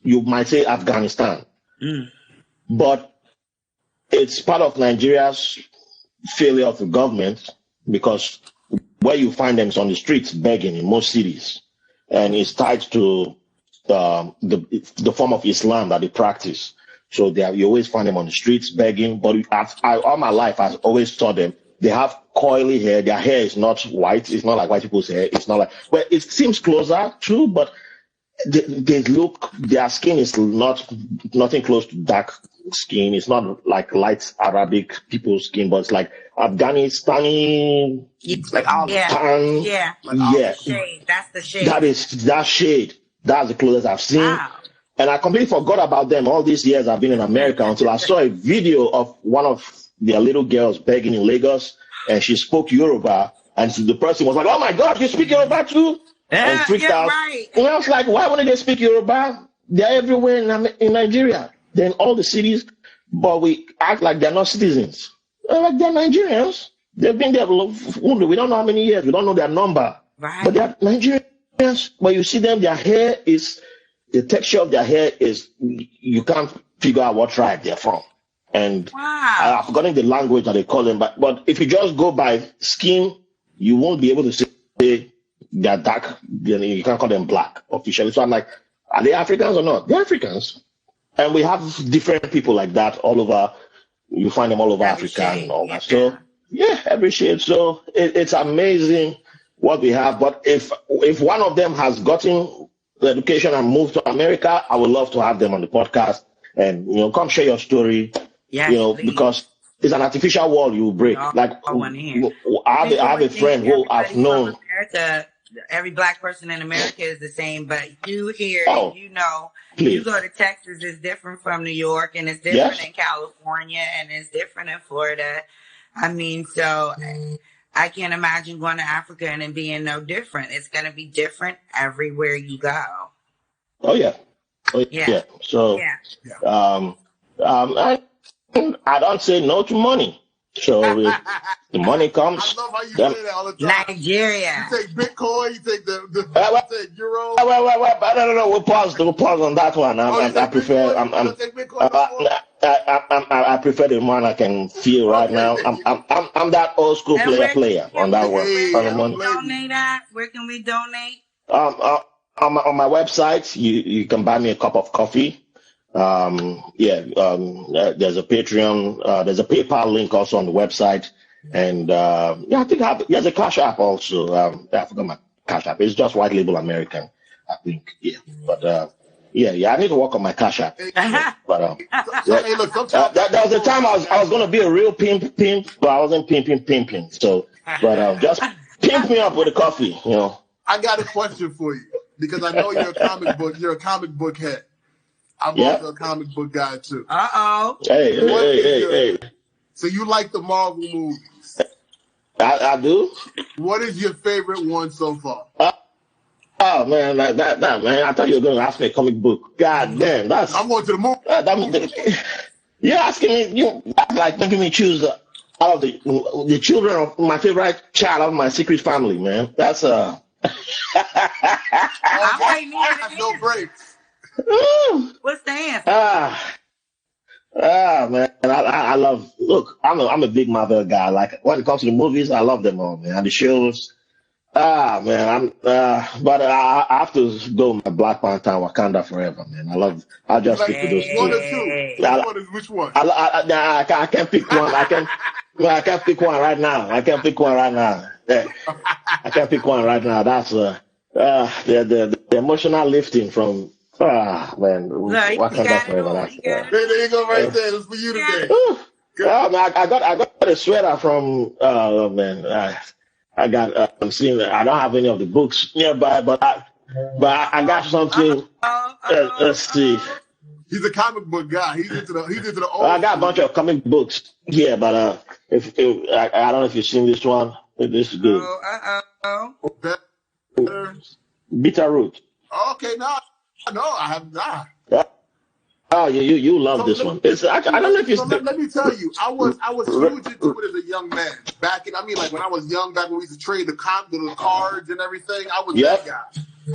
you might say Afghanistan, but it's part of Nigeria's failure of the government, because where you find them is on the streets begging in most cities, and it's tied to the form of Islam that they practice. So you always find them on the streets begging. But all my life, I've always saw them. They have coily hair. Their hair is not white. It's not like white people's hair. It's not like, well, it seems closer too, but their skin is nothing close to dark skin. It's not like light Arabic people's skin, but it's like Afghanistani, like tan. Yeah. Yeah. Shade. That's the shade. That shade. That's the closest I've seen. Wow. And I completely forgot about them all these years I've been in America until I saw a video of one of their little girls begging in Lagos, and she spoke Yoruba, and the person was like, "Oh my God, you speak Yoruba too?" And freaked out. Right. And I was like, "Why wouldn't they speak Yoruba? They're everywhere in Nigeria. They're in all the cities, but we act like they're not citizens. Like they're Nigerians. They've been there. We don't know how many years. We don't know their number. Right. But they're Nigerians. But you see them, the texture of their hair is, you can't figure out what tribe they're from. And I've forgotten the language that they call them. But if you just go by skin, you won't be able to say they're dark. You can't call them black officially. So I'm like, are they Africans or not? They're Africans. And we have different people like that all over. You find them all over Africa and all that. So, yeah, every shade. So it's amazing what we have. But if one of them has gotten the education and moved to America, I would love to have them on the podcast and, come share your story, please. Because it's an artificial wall you break. I have a friend who I've known. Every black person in America is the same, but you here, please. You go to Texas, it's different from New York, and it's different in California, and it's different in Florida. I mean, so I can't imagine going to Africa and it being no different. It's going to be different everywhere you go. Oh yeah. So, I don't say no to money. So if the money comes. I love how you say that all the time. Nigeria. You take Bitcoin, you take the Euro. No. We'll pause on that one. I prefer. I prefer the one I can feel right now. I'm that old school player on that one. Where can we donate? On my website, you can buy me a cup of coffee. There's a Patreon, there's a PayPal link also on the website, and I think there's a Cash App also. I forgot my Cash App. It's just White Label American, I think. Yeah, but I need to work on my Cash App. But hey, look, that was the time I was going to be a real pimp, but I wasn't pimping. So, but just pimp me up with a coffee, I got a question for you because I know you're a comic book head. I'm also a comic book guy too. Hey. So you like the Marvel movies? I do. What is your favorite one so far? Oh man, like that man. I thought you were going to ask me a comic book. God damn, I'm going to the movie. You're asking me. That's like making me choose out of the children of my favorite child of my secret family, man. That's I'm waiting. No breaks. What's the answer? Man, I love. Look, I'm a big Marvel guy. Like when it comes to the movies, I love them all, man. And the shows. Man, but I have to go with my Black Panther and Wakanda Forever, man. I'll just stick with those two. One or two? Which one? I can't pick one. I can't pick one right now. Yeah, I can't pick one right now. That's the emotional lifting from. Man, Wakanda Forever. There you go, right there. That's for you today. Man, I got a sweater from. Man, I got. I'm seeing that I don't have any of the books nearby, but I got something. Let's see. He's a comic book guy. He's into the old. I got a bunch of comic books. Yeah, but if I don't know if you've seen this one. This is good. Bitterroot. Okay, no, I have not. Oh, you love this one. I don't know if it's. Let me tell you, I was huge into it as a young man. When I was young, back when we used to trade the cards and everything, I was that guy.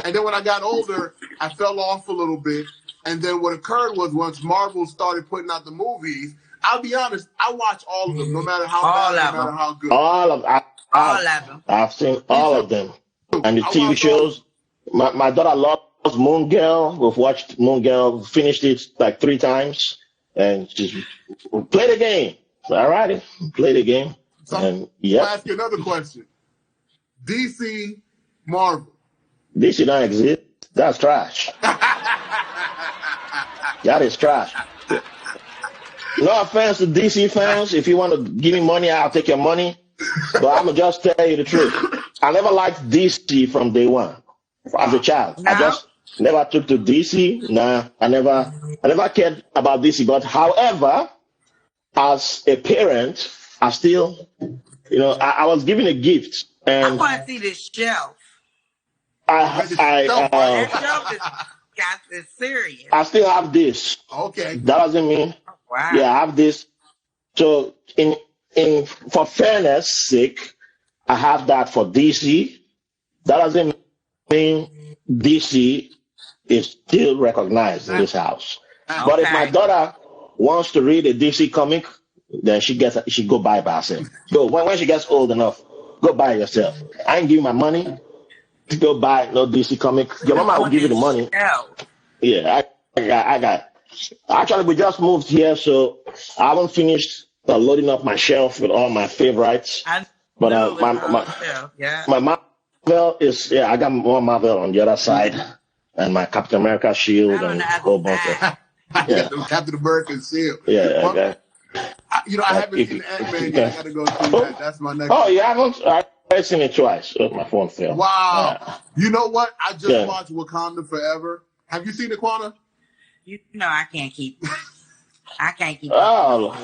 And then when I got older, I fell off a little bit. And then what occurred was once Marvel started putting out the movies, I'll be honest, I watch all of them, no matter how bad, no matter how good. All of them. I've seen all of them. And the TV shows. My daughter loves Moon Girl. We've watched Moon Girl, finished it like 3 times. And just play the game. All righty, play the game. So I'll ask you another question. DC, Marvel. DC don't exist. That's trash. That is trash. No offense to DC fans. If you want to give me money, I'll take your money. But I'm going to just tell you the truth. I never liked DC from day one. As a child. No? I just never took to DC. Nah, I never cared about DC. But however, as a parent, I still, I was given a gift. And I want to see this shelf. that shelf got this serious. I still have this. Okay. That doesn't mean. Wow. Yeah, I have this. So for fairness sake, I have that for DC. That doesn't mean DC is still recognized in this house. Okay. But if my daughter wants to read a DC comic, then she go buy it by herself. So when she gets old enough, go buy it yourself. I ain't giving my money to go buy no DC comic. Your mama will give you the money. Yeah, I got. Actually, we just moved here, so I haven't finished loading up my shelf with all my favorites. But my Marvel is I got more Marvel on the other side, and my Captain America shield and a whole bunch of Captain America shield. Yeah, okay. I haven't seen Ant-Man yet. I gotta go see that. That's my next. Oh, you haven't? I've seen it twice. My phone fell. Wow. You know what? I just watched Wakanda Forever. Have you seen it, Quana? I can't keep. Oh,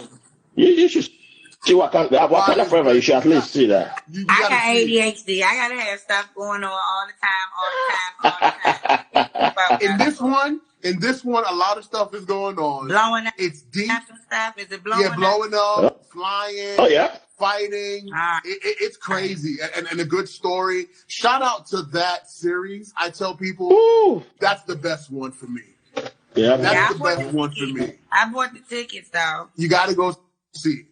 you should see Wakanda Forever. You should at least see that. I got ADHD. I gotta have stuff going on all the time. In this one, a lot of stuff is going on. Blowing up. It's deep. Stuff. Is it blowing up? Yeah, blowing up, flying. Oh, yeah. Fighting. It's crazy. And a good story. Shout out to that series. I tell people that's the best one for me. Yeah, that's the best one for me. I bought the tickets though. You got to go see it.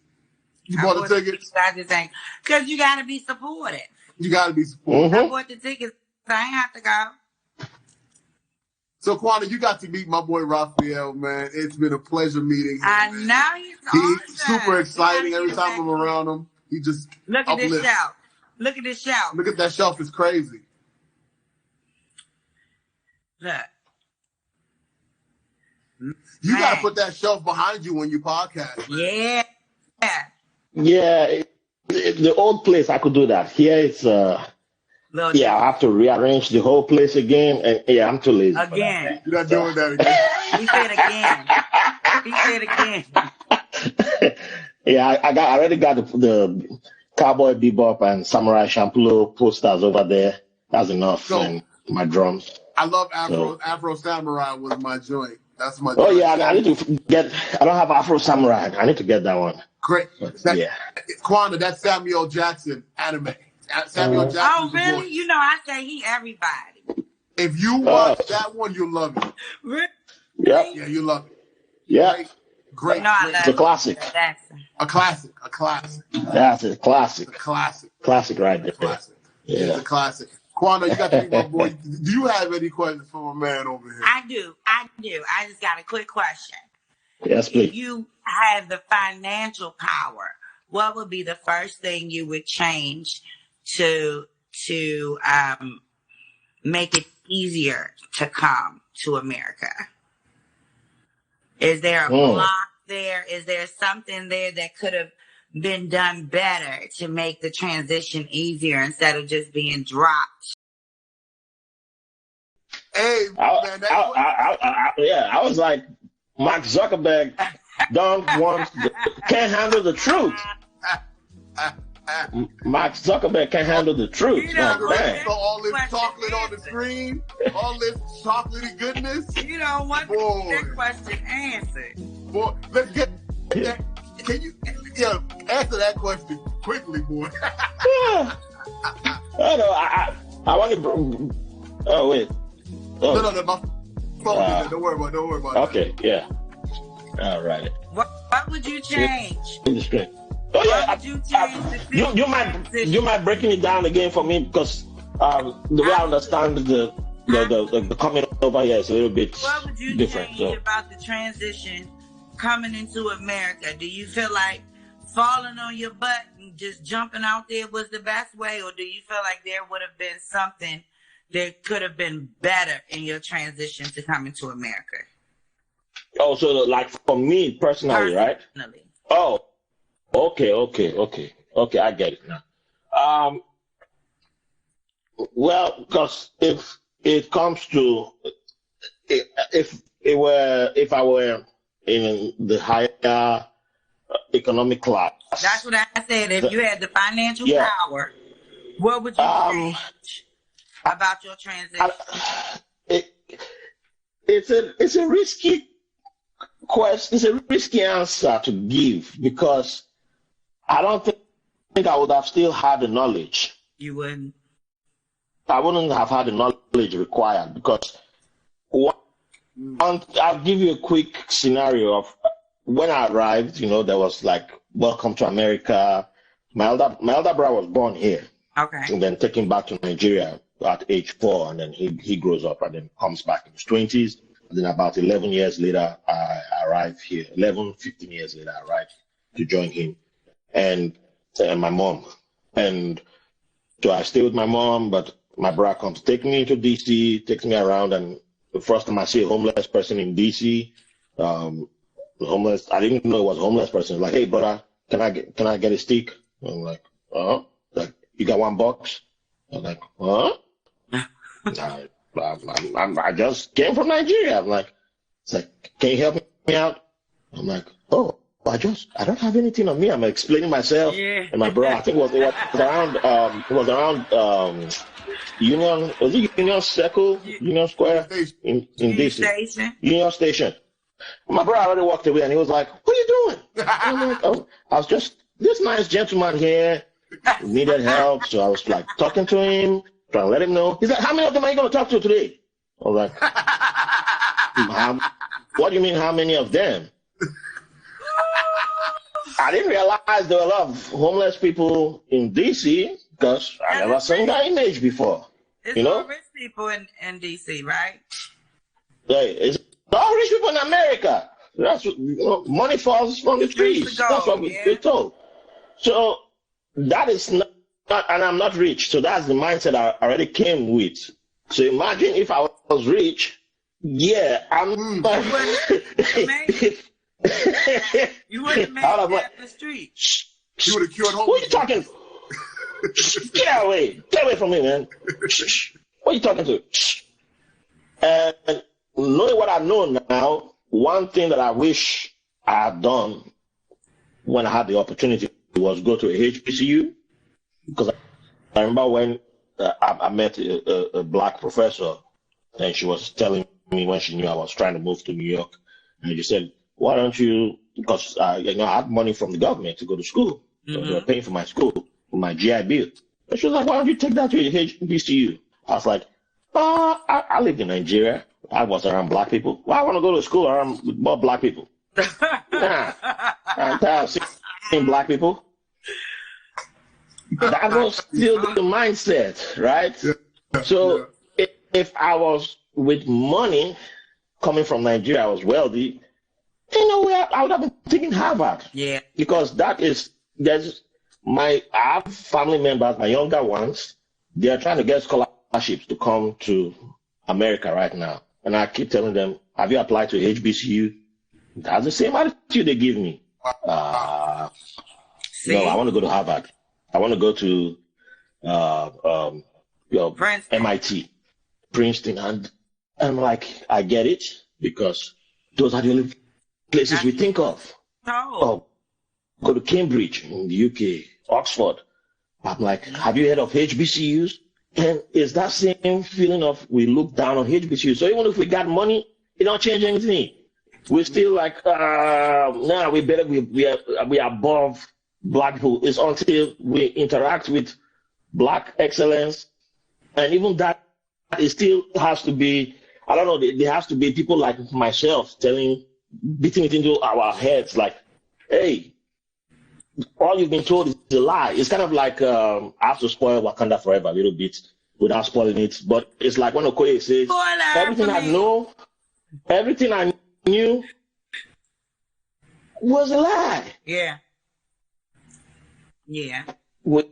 You bought the tickets? I just think because you got to be supportive. You got to be supportive. Mm-hmm. I bought the tickets, so I ain't have to go. So, Quana, you got to meet my boy Raphael, man. It's been a pleasure meeting him. I know he's super exciting every time I'm around him. He just look at this shelf. Look at this shelf. Look at that shelf. It's crazy. Look. You got to put that shelf behind you when you podcast. Yeah. Yeah. The old place, I could do that. Here it's I have to rearrange the whole place again. And I'm too lazy. Again. You're not doing that again. He said again. Yeah, I already got the Cowboy Bebop and Samurai Champloo posters over there. That's enough. And my drums. I love Afro Samurai was my joint. That's my. Oh yeah, I need to get. I don't have Afro Samurai. I need to get that one. Great. Quana, that's Samuel Jackson anime. Samuel Jackson. Oh really? I say he everybody. If you watch that one, you'll love it. Really? Yeah. Yeah, you love it. Yeah. Great. No, it's a classic. A classic. That's a classic. Classic right there. Classic. Yeah. It's a classic. Quana, you got to be my boy. Do you have any questions for my man over here? I do. I just got a quick question. Yes, please. If you have the financial power, what would be the first thing you would change to make it easier to come to America? Is there a block there? Is there something there that could have been done better to make the transition easier instead of just being dropped? Hey, man, I was like, Mark Zuckerberg can't handle the truth. Mark Zuckerberg can't handle the truth. So all this chocolate on the screen, all this chocolatey goodness. You don't want that question answered. Boy, let's get. Can you answer that question quickly, boy? I want to Oh wait. Oh. No, my phone did that. Don't worry about that. Okay, yeah. All right. What would you change? Oh yeah. What would you change? You might breaking it down again for me because the way I understand the coming over here is a little bit what would you different. change about the transition coming into America? Do you feel like falling on your butt and just jumping out there was the best way, or do you feel like there would have been something that could have been better in your transition to coming to America? Oh, so like for me personally, right? Oh, okay, I get it now. Well, because if it comes to if I were in the higher economic class, that's what I said. If you had the financial power, what would you change about your transition? It's a risky question. It's a risky answer to give because I don't think I would have still had the knowledge. You wouldn't. I wouldn't have had the knowledge required because I'll give you a quick scenario of when I arrived. You know, there was like welcome to America. My elder brother was born here. Okay. And then taken back to Nigeria at age 4, and then he grows up and then comes back in his 20s. And then about 11 years later, I arrived here. 15 years later, I arrived to join him and my mom. And so I stay with my mom, but my brother comes to take me to DC, takes me around, and the first time I see a homeless person in DC, homeless, I didn't know it was a homeless person. Like, hey brother, can I get a stick? I'm like, like, you got $1? I'm like, I just came from Nigeria. I'm like, it's like, can you help me out? I'm like, oh, I don't have anything on me. I'm explaining myself. Yeah. And my brother, I think it was around Union Circle, Union Square in DC. Union Station. My brother already walked away and he was like, what are you doing? I'm like, oh, I was just, this nice gentleman here needed help. So I was like talking to him, trying to let him know. He's like, how many of them are you going to talk to today? I was like, what do you mean, how many of them? I didn't realize there were a lot of homeless people in DC because I never seen that image before. It's you know? all rich people in DC, right? Yeah, it's all rich people in America. That's money falls from the trees. That's what we're told. So that is not, and I'm not rich. So that's the mindset I already came with. So imagine if I was rich. Yeah, I'm. You wouldn't make it off the street. You would have cured homeless. Who are you talking? Get away from me, man. What are you talking to? And knowing what I know now, one thing that I wish I had done when I had the opportunity was go to a HBCU, because I remember when I met a black professor, and she was telling me when she knew I was trying to move to New York, and she said, why don't you, because I had money from the government to go to school. So they were paying for my school, my GI Bill. And she was like, why don't you take that to your HBCU? I was like, I lived in Nigeria. I was around black people. Well, I want to go to school around more black people. Nah, I'm tired of seeing black people. That was still the mindset, right? Yeah. So if I was with money coming from Nigeria, I was wealthy, I would have been thinking Harvard. Yeah. Because I have family members, my younger ones, they are trying to get scholarships to come to America right now. And I keep telling them, have you applied to HBCU? That's the same attitude they give me. No, I want to go to Harvard. I want to go to MIT, Princeton. And I'm like, I get it, because those are the only places we think of. Oh. Go to Cambridge in the UK, Oxford. I'm like, have you heard of HBCUs? And it's that same feeling of we look down on HBCUs. So even if we got money, it don't change anything. We're still like, we are above black people. It's until we interact with black excellence, and even that it still has to be, I don't know, there has to be people like myself beating it into our heads like, hey, all you've been told is a lie. It's kind of like I have to spoil Wakanda Forever a little bit without spoiling it. But it's like when Okoye says, everything I knew was a lie. Yeah. Yeah. We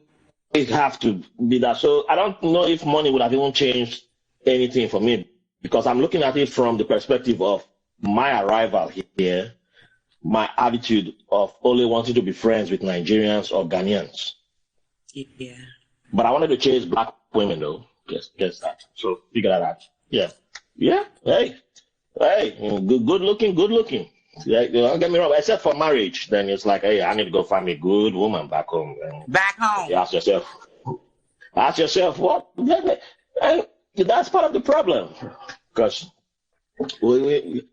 have to be that. So I don't know if money would have even changed anything for me, because I'm looking at it from the perspective of my arrival here, my attitude of only wanting to be friends with Nigerians or Ghanaians. Yeah. But I wanted to chase black women though. Guess that. So figure that out. Yeah. Yeah. Hey, good looking. Yeah, don't get me wrong. Except for marriage, then it's like, hey, I need to go find me a good woman back home. Back home. You ask yourself, what? And that's part of the problem, because we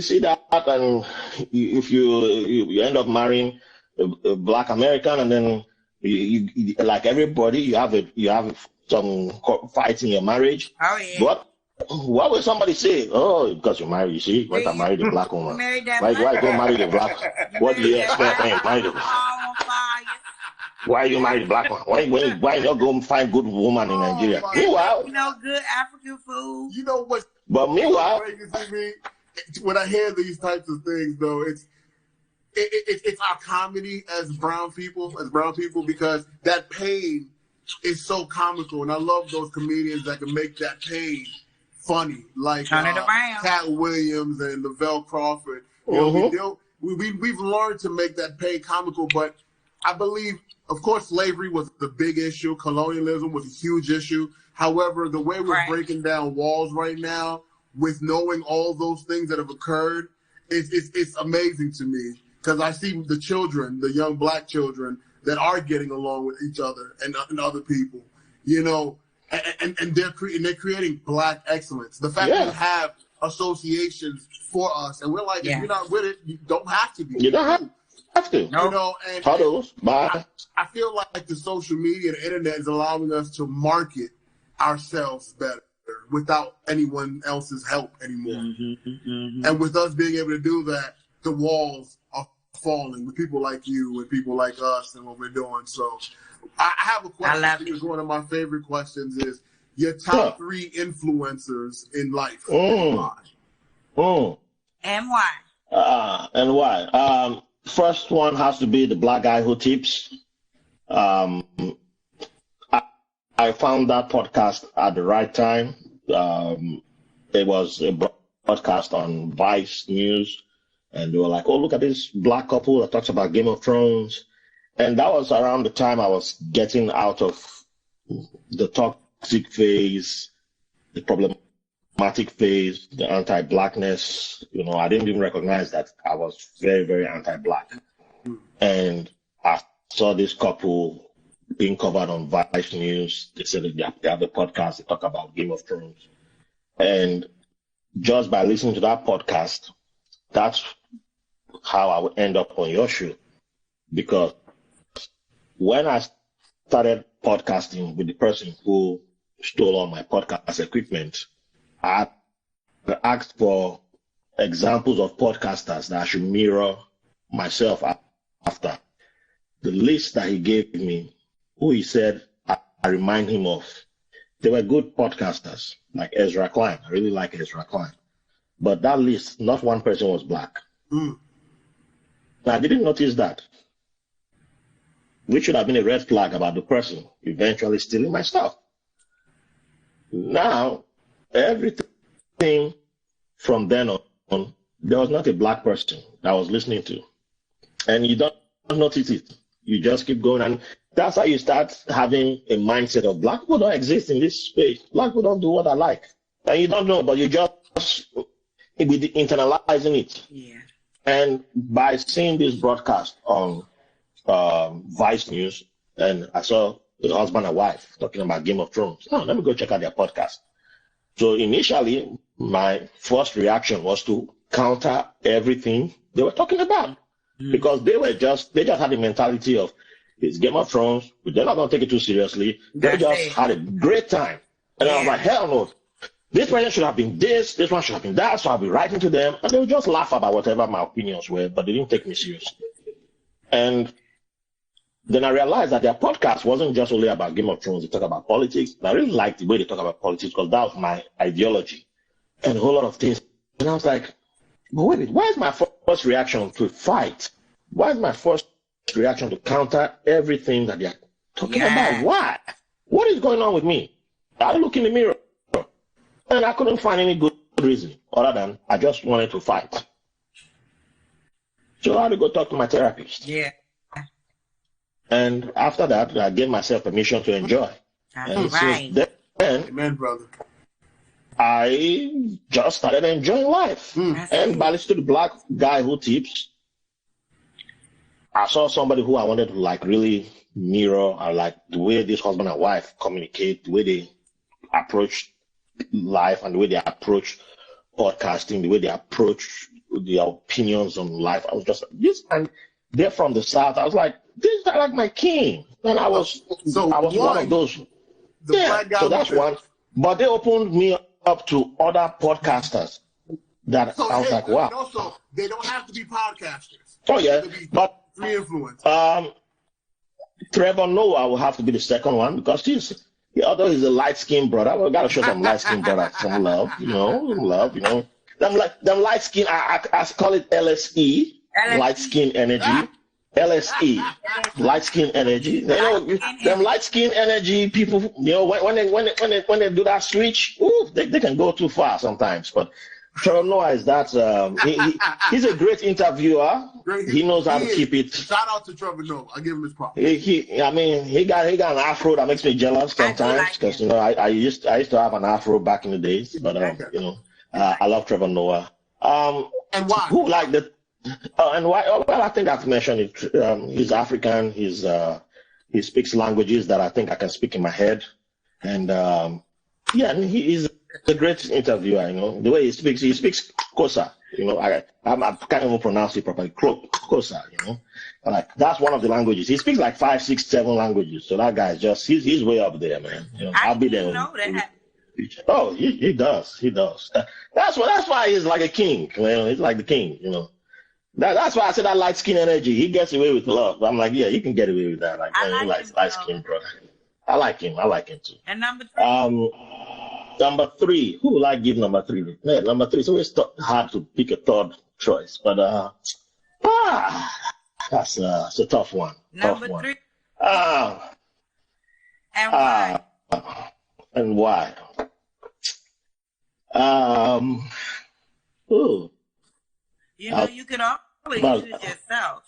see that, and if you end up marrying a black American, and then you like everybody, you have some fights in your marriage. Oh yeah. What will somebody say? Oh, because you married, you see, why marry the black woman? Why go marry the black? What do you expect when you marry the Why you marry the black one? Why you not go find good woman in Nigeria? Meanwhile, good African food. You know what? But meanwhile, when I hear these types of things, though, it's our comedy as brown people, because that pain is so comical, and I love those comedians that can make that pain funny, like Cat Williams and Lavelle Crawford. We've learned to make that pain comical, but I believe, of course, slavery was the big issue. Colonialism was a huge issue. However, the way we're breaking down walls right now, with knowing all those things that have occurred, it's amazing to me, because I see the children, the young black children, that are getting along with each other and other people, and they're creating black excellence. The fact that we have associations for us, and we're like, if you're not with it, you don't have to be. You don't have to. And I feel like the social media, the internet, is allowing us to market ourselves better without anyone else's help anymore. And with us being able to do that, the walls are falling with people like you and people like us and what we're doing. So I have a question. Because one of my favorite questions is your top 3 influencers in life. And why? First one has to be the black guy who tips. I found that podcast at the right time. It was a broadcast on Vice News, and they were like, oh, look at this black couple that talks about Game of Thrones. And that was around the time I was getting out of the toxic phase, the problematic phase, the anti-blackness. I didn't even recognize that I was very, very anti-black. And I saw this couple being covered on Vice News. They said that they have a podcast, they talk about Game of Thrones. And just by listening to that podcast, that's how I would end up on your show. Because when I started podcasting with the person who stole all my podcast equipment, I asked for examples of podcasters that I should mirror myself after. The list that he gave me, who he said I remind him of, they were good podcasters, like Ezra Klein. I really like Ezra Klein. But that list, not one person was black. I didn't notice that, which should have been a red flag about the person eventually stealing my stuff. Now, everything from then on, there was not a black person that I was listening to. And you don't notice it. You just keep going. And that's how you start having a mindset of black people don't exist in this space. Black people don't do what I like. And you don't know, but you just be internalizing it. Yeah. And by seeing this broadcast on Vice News, and I saw the husband and wife talking about Game of Thrones. Oh, let me go check out their podcast. So initially, my first reaction was to counter everything they were talking about, because they just had the mentality of it's Game of Thrones, but they're not going to take it too seriously. They just had a great time And I was like, hell no. This person should have been this one should have been that, so I'll be writing to them. And they would just laugh about whatever my opinions were, but they didn't take me seriously. And then I realized that their podcast wasn't just only about Game of Thrones. They talk about politics. And I really liked the way they talk about politics because that was my ideology and a whole lot of things. And I was like, but wait, why is my first reaction to fight? Why is my first reaction to counter everything that they're talking about? Why? What is going on with me? I look in the mirror and I couldn't find any good reason other than I just wanted to fight. So I had to go talk to my therapist. Yeah. And after that, I gave myself permission to enjoy. And right. So then, Amen, brother. I just started enjoying life. And by listening to the black guy who tips, I saw somebody who I wanted to like really mirror, or like the way this husband and wife communicate, the way they approach life and the way they approach podcasting, the way they approach their opinions on life. I was just like, this, and they're from the South. I was like, this is like my king. And I was one of those. Yeah, so that's one. But they opened me up to other podcasters that I was like, wow. And also, they don't have to be podcasters. Oh yeah, but free influence. Trevor Noah will have to be the second one because although he's a light-skinned brother, we got to show some light-skinned brother some love, Them light skin, I call it LSE, light skin energy. LSE, light skin energy. Them light skin energy people, when they do that switch, they can go too far sometimes. But Trevor Noah is that he's a great interviewer. He knows how to keep it. Shout out to Trevor Noah. I give him his props. He got an afro that makes me jealous sometimes because I used to have an afro back in the days. But I love Trevor Noah. And why? Who like the and why? Well, I think I've mentioned it. He's African. He speaks languages that I think I can speak in my head, and he is a great interviewer. The way he speaks Kosa. I can't even pronounce it properly. Kosa. Like that's one of the languages. He speaks like 5, 6, 7 languages. So that guy is he's way up there, man. I'll be there. Know that. Oh, he does. He does. That's why he's like a king. He's like the king. That's why I said that light skin energy. He gets away with love. I'm like, yeah, you can get away with that. Like, he likes light skin brother. I like him too. And number 3. Number 3. Who will I give number 3? Yeah, number 3. It's always hard to pick a third choice, but that's a tough one. Number 3. And why? And why? You can always choose yourself.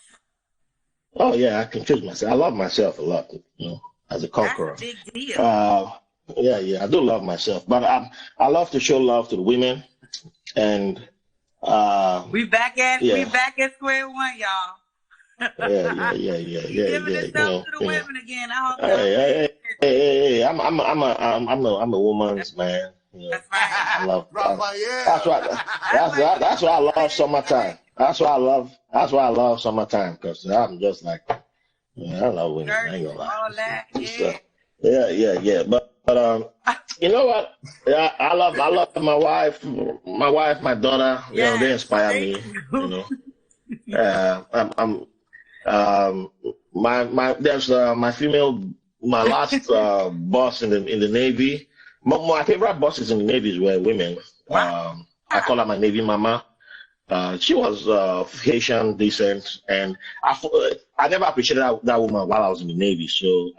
Oh yeah, I can choose myself. I love myself a lot, as a conqueror. That's a big deal. Yeah, I do love myself, but I love to show love to the women, and we back at square one, y'all. Yeah. Giving it to the women again. I hope. Hey, I'm a woman's man. That's right. I love Raphael. That's why I love summertime. That's why I love summertime because I'm just like, I love women. I ain't gonna lie. All that, Yeah. But you know what? Yeah, I love my wife, my daughter. They inspire me. There's my female, my last boss in the Navy. My favorite bosses in the Navy were women. I call her my Navy mama. She was Haitian descent, and I never appreciated that woman while I was in the Navy. So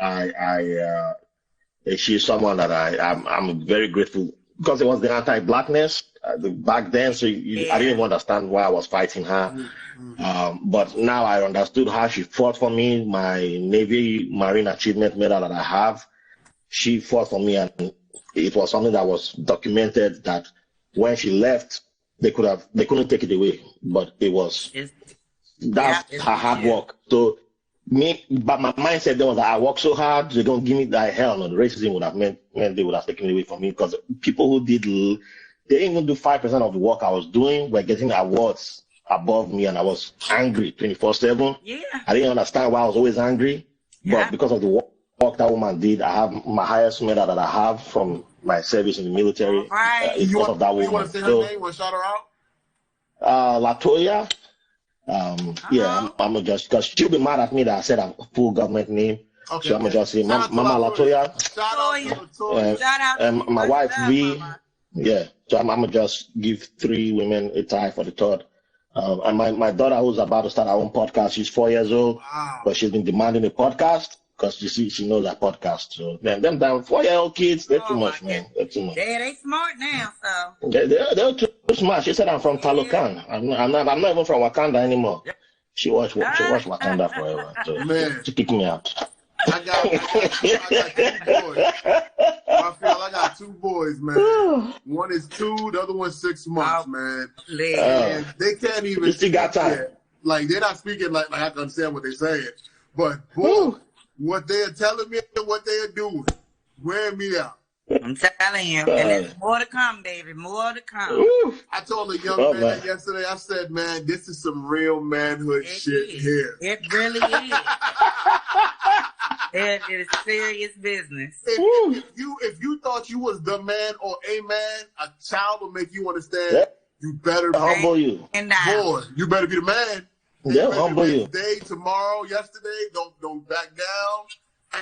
she's someone that I'm very grateful because it was the anti-blackness back then. So I didn't even understand why I was fighting her. But now I understood how she fought for me. My Navy Marine Achievement Medal that I have, she fought for me, and it was something that was documented that when she left, they couldn't take it away, but that's her hard work. So but my mindset then was that I work so hard, they're gonna give me that. Hell no, the racism would have meant they would have taken it away from me because people who they didn't even do 5% of the work I was doing were getting awards above me, and I was angry 24/7. Yeah. I didn't understand why I was always angry, but because of the work that woman did. I have my highest medal that I have from my service in the military. Right. It's because of that You want woman. to say her name? Want to shout her out? Latoya. Yeah, I'm gonna just because she'll be mad at me that I said a full government name. Okay. So I'm gonna just say Shout out to Mama Latoya. Shout out to Latoya. Shout out to And my you. wife What's V. up, Mama? Yeah, so I'm gonna just give 3 women a tie for the third. And my daughter, who's about to start her own podcast, she's 4 years old, Wow. but she's been demanding a podcast because she knows that podcast. So them damn 4-year-old kids, they're too much, man. They're too much. They smart now, so. They're too smart. She said I'm from Talokan. I'm not even from Wakanda anymore. She watched Wakanda forever. So Man. she kicked me out. I got 2 boys. I got 2 boys, man. One is 2, the other one's 6 months, man. And they can't even. You still got time. Yet. Like they're not speaking like I can understand what they're saying, but boy, what they are telling me and what they are doing, wearing me out. I'm telling you, and there's more to come, baby. More to come. I told a young man yesterday. I said, "Man, this is some real manhood shit here." It really is. It is serious business. If you thought you was the man or a man, a child will make you understand. You better humble you. Boy, you better be the man. They'll humble you. Today, tomorrow, yesterday, don't back down.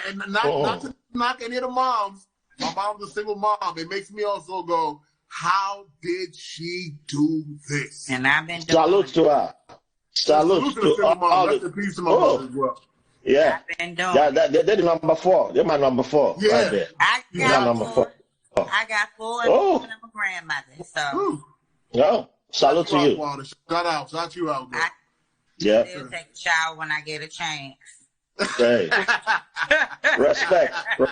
And not to knock any of the moms. My mom's a single mom. It makes me also go, how did she do this? And I've been doing Salute to her. Salute to single mom. all Rest in peace to my mom as well. Yeah. I've been doing They're the number 4. They're my number 4 right there. I got number 4. I got 4 and I'm a grandmother. So No. Salute to you. Shout out you out there. Yeah. I'll take a shower when I get a chance. Hey. Respect. I know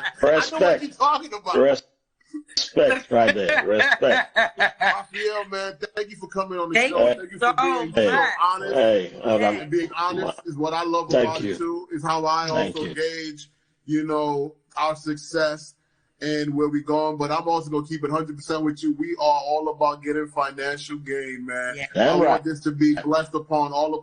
what you're talking about. Respect right there. Respect. Raphael, man, thank you for coming on the show. Thank you for being so honest. And being honest is what I love about you too. Is how I also gauge, our success and where we're going. But I'm also gonna keep it 100% with you. We are all about getting financial gain, man. I want this to be blessed upon all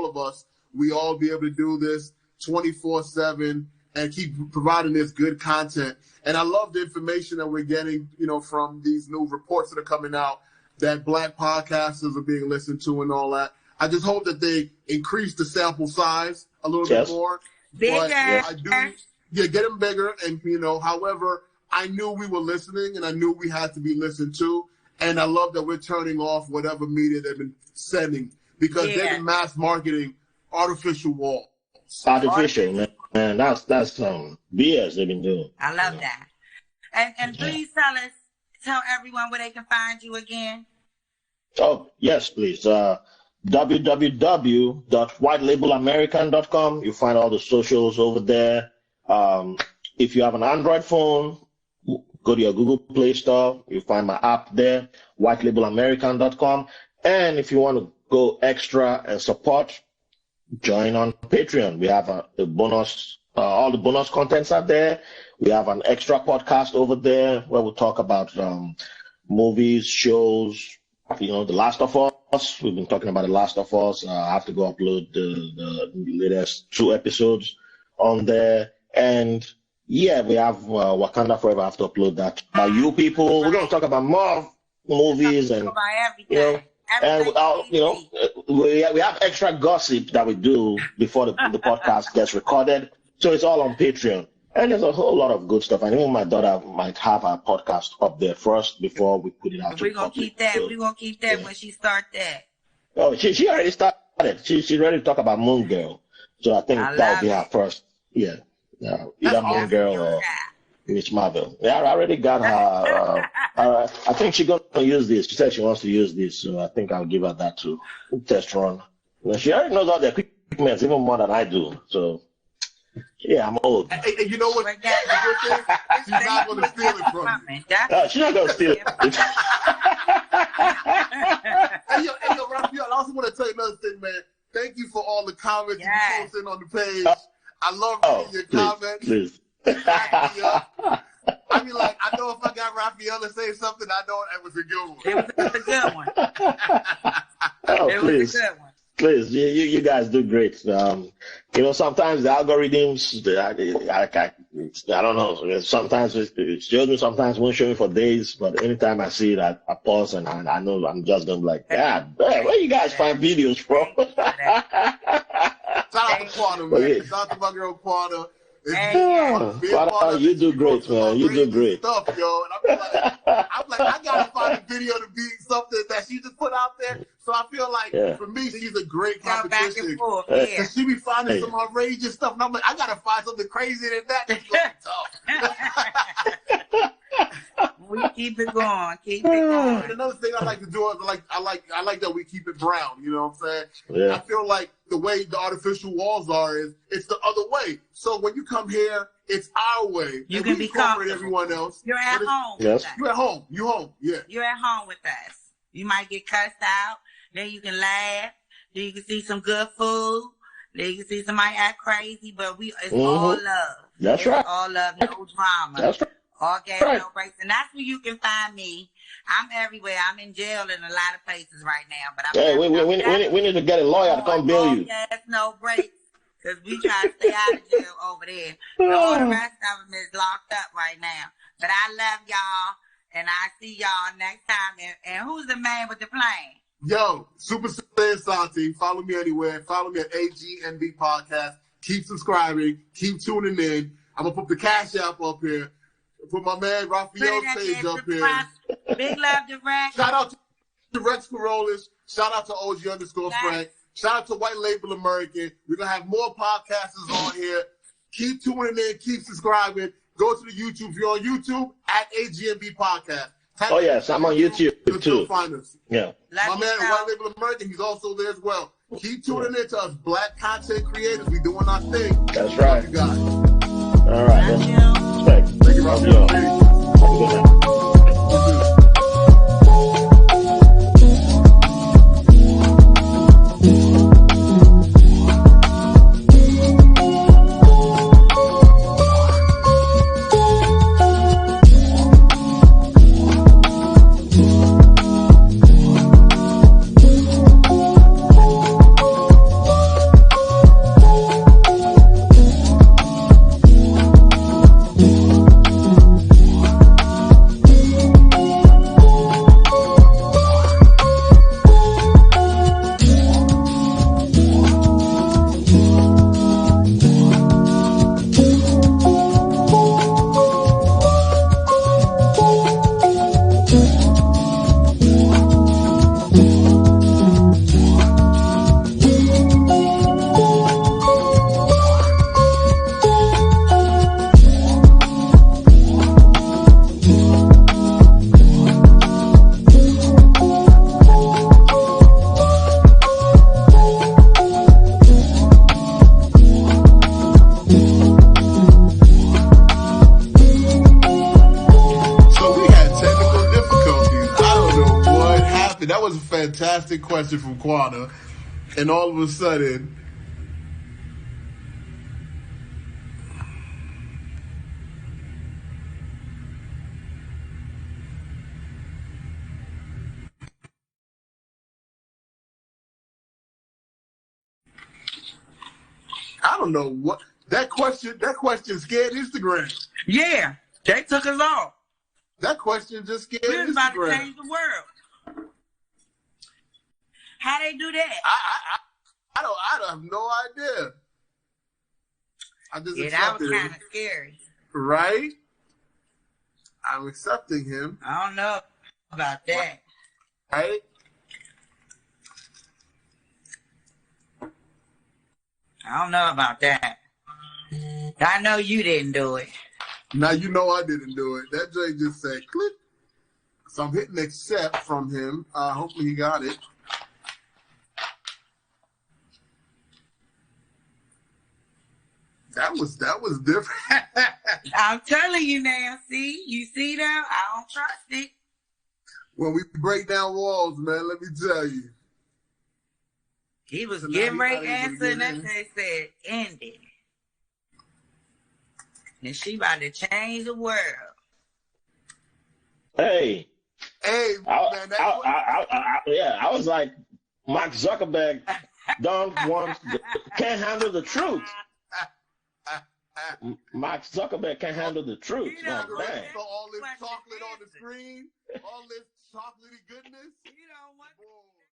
of us. We all be able to do this 24/7 and keep providing this good content. And I love the information that we're getting, from these new reports that are coming out that Black podcasters are being listened to and all that. I just hope that they increase the sample size a little bit more. Bigger. But I do, get them bigger. And, however, I knew we were listening and I knew we had to be listened to. And I love that we're turning off whatever media they've been sending because they've been mass marketing artificial walls. Artificial, man. That's BS they've been doing. I love that. And please tell everyone where they can find you again. Oh, yes, please. www.whitelabelamerican.com. You find all the socials over there. If you have an Android phone, go to your Google Play Store. You find my app there, whitelabelamerican.com. And if you want to go extra and support, join on Patreon. We have a bonus, all the bonus contents are there. We have an extra podcast over there where we talk about movies, shows, The Last of Us. We've been talking about The Last of Us. I have to go upload the latest 2 episodes on there. And we have Wakanda Forever. I have to upload that. You people, we're going to talk about more movies and everything. And we have extra gossip that we do before the podcast gets recorded. So it's all on Patreon. And there's a whole lot of good stuff. And even my daughter might have her podcast up there first before we put it out. We're going to keep that. We're going to keep that when she start that. Oh, she already started. She's ready to talk about Moon Girl. So I think that will be her first. Yeah. Either Moon Girl or Miss Marvel. Yeah, I already got her. I think she's going to use this. She said she wants to use this, so I think I'll give her that to test run. She already knows all the equipment, even more than I do. So, yeah, I'm old. And you know what? She's not going to steal it from me. She's not going to steal it. Hey, yo, Raphael, I also want to tell you another thing, man. Thank you for all the comments you posted on the page. I love reading your comments. Please. I mean, I know if I got Raphael to say something, I know it was a good one. It was a good one. Oh, it please. was a good one. Please, you guys do great. Sometimes the algorithms, I don't know. Sometimes it shows me, sometimes won't show me for days. But anytime I see it, I pause and I know I'm just gonna be like, God, where you guys find videos from? Shout out to Quana, man. Shout out to my girl Quana. You do great, man. You do great stuff, yo. And I'm like, I gotta find a video to be something that she just put out there. So I feel like for me, she's a great competition. Cause she be finding some outrageous stuff, and I'm like, I gotta find something crazier than that. That's gonna be tough. We keep it going. Keep it going. And another thing I like to do is I like that we keep it brown. You know what I'm saying? Yeah. I feel like the way the artificial walls are is it's the other way. So when you come here, it's our way. You can be comfortable. Everyone else. You're at home. Yes. You're at home. You home. Yeah. You're at home with us. You might get cussed out. Then you can laugh. Then you can see some good food. Then you can see somebody act crazy. But it's all love. That's right. All love, no drama. That's right. All gas, no breaks. And that's where you can find me. I'm everywhere. I'm in jail in a lot of places right now. But we need to get a lawyer to come bail you. Gas, no breaks. Because we try to stay out of jail over there. But all the rest of them is locked up right now. But I love y'all. And I see y'all next time. And who's the man with the plane? Yo, Super Santi. Follow me anywhere. Follow me at AGNB Podcast. Keep subscribing. Keep tuning in. I'm going to put the Cash App up here. Put my man Raphael Harry up here. Big love to Rex. Shout out to Rex Corollas. Shout out to OG_Frank. Shout out to White Label American. We're going to have more podcasters on here. Keep tuning in. Keep subscribing. Go to the YouTube. If you're on YouTube, at AGNB Podcast. Yes, I'm on YouTube too. Find us. Yeah. My man White Label American, he's also there as well. Keep tuning in to us Black content creators. We doing our thing. That's right. You guys. All right. Respect. Thank you, Raphael. Good night. That was a fantastic question from Quana, and all of a sudden, I don't know what that question scared Instagram. Yeah, they took us off. That question just scared Instagram. We was about to change the world. How they do that? I have no idea. I just that was kind of scary. Right? I'm accepting him. I don't know about that. Right? I don't know about that. I know you didn't do it. Now you know I didn't do it. That Jay just said click. So I'm hitting accept from him. Hopefully he got it. That was different. I'm telling you now. You see that? I don't trust it. When we break down walls, man, let me tell you. He was getting ready to answer, and then they said ended. And she about to change the world. Hey, man. I was like Mark Zuckerberg can't handle the truth. Mark Zuckerberg can't handle the truth. So all this chocolate on the screen, all this chocolatey goodness. You know what?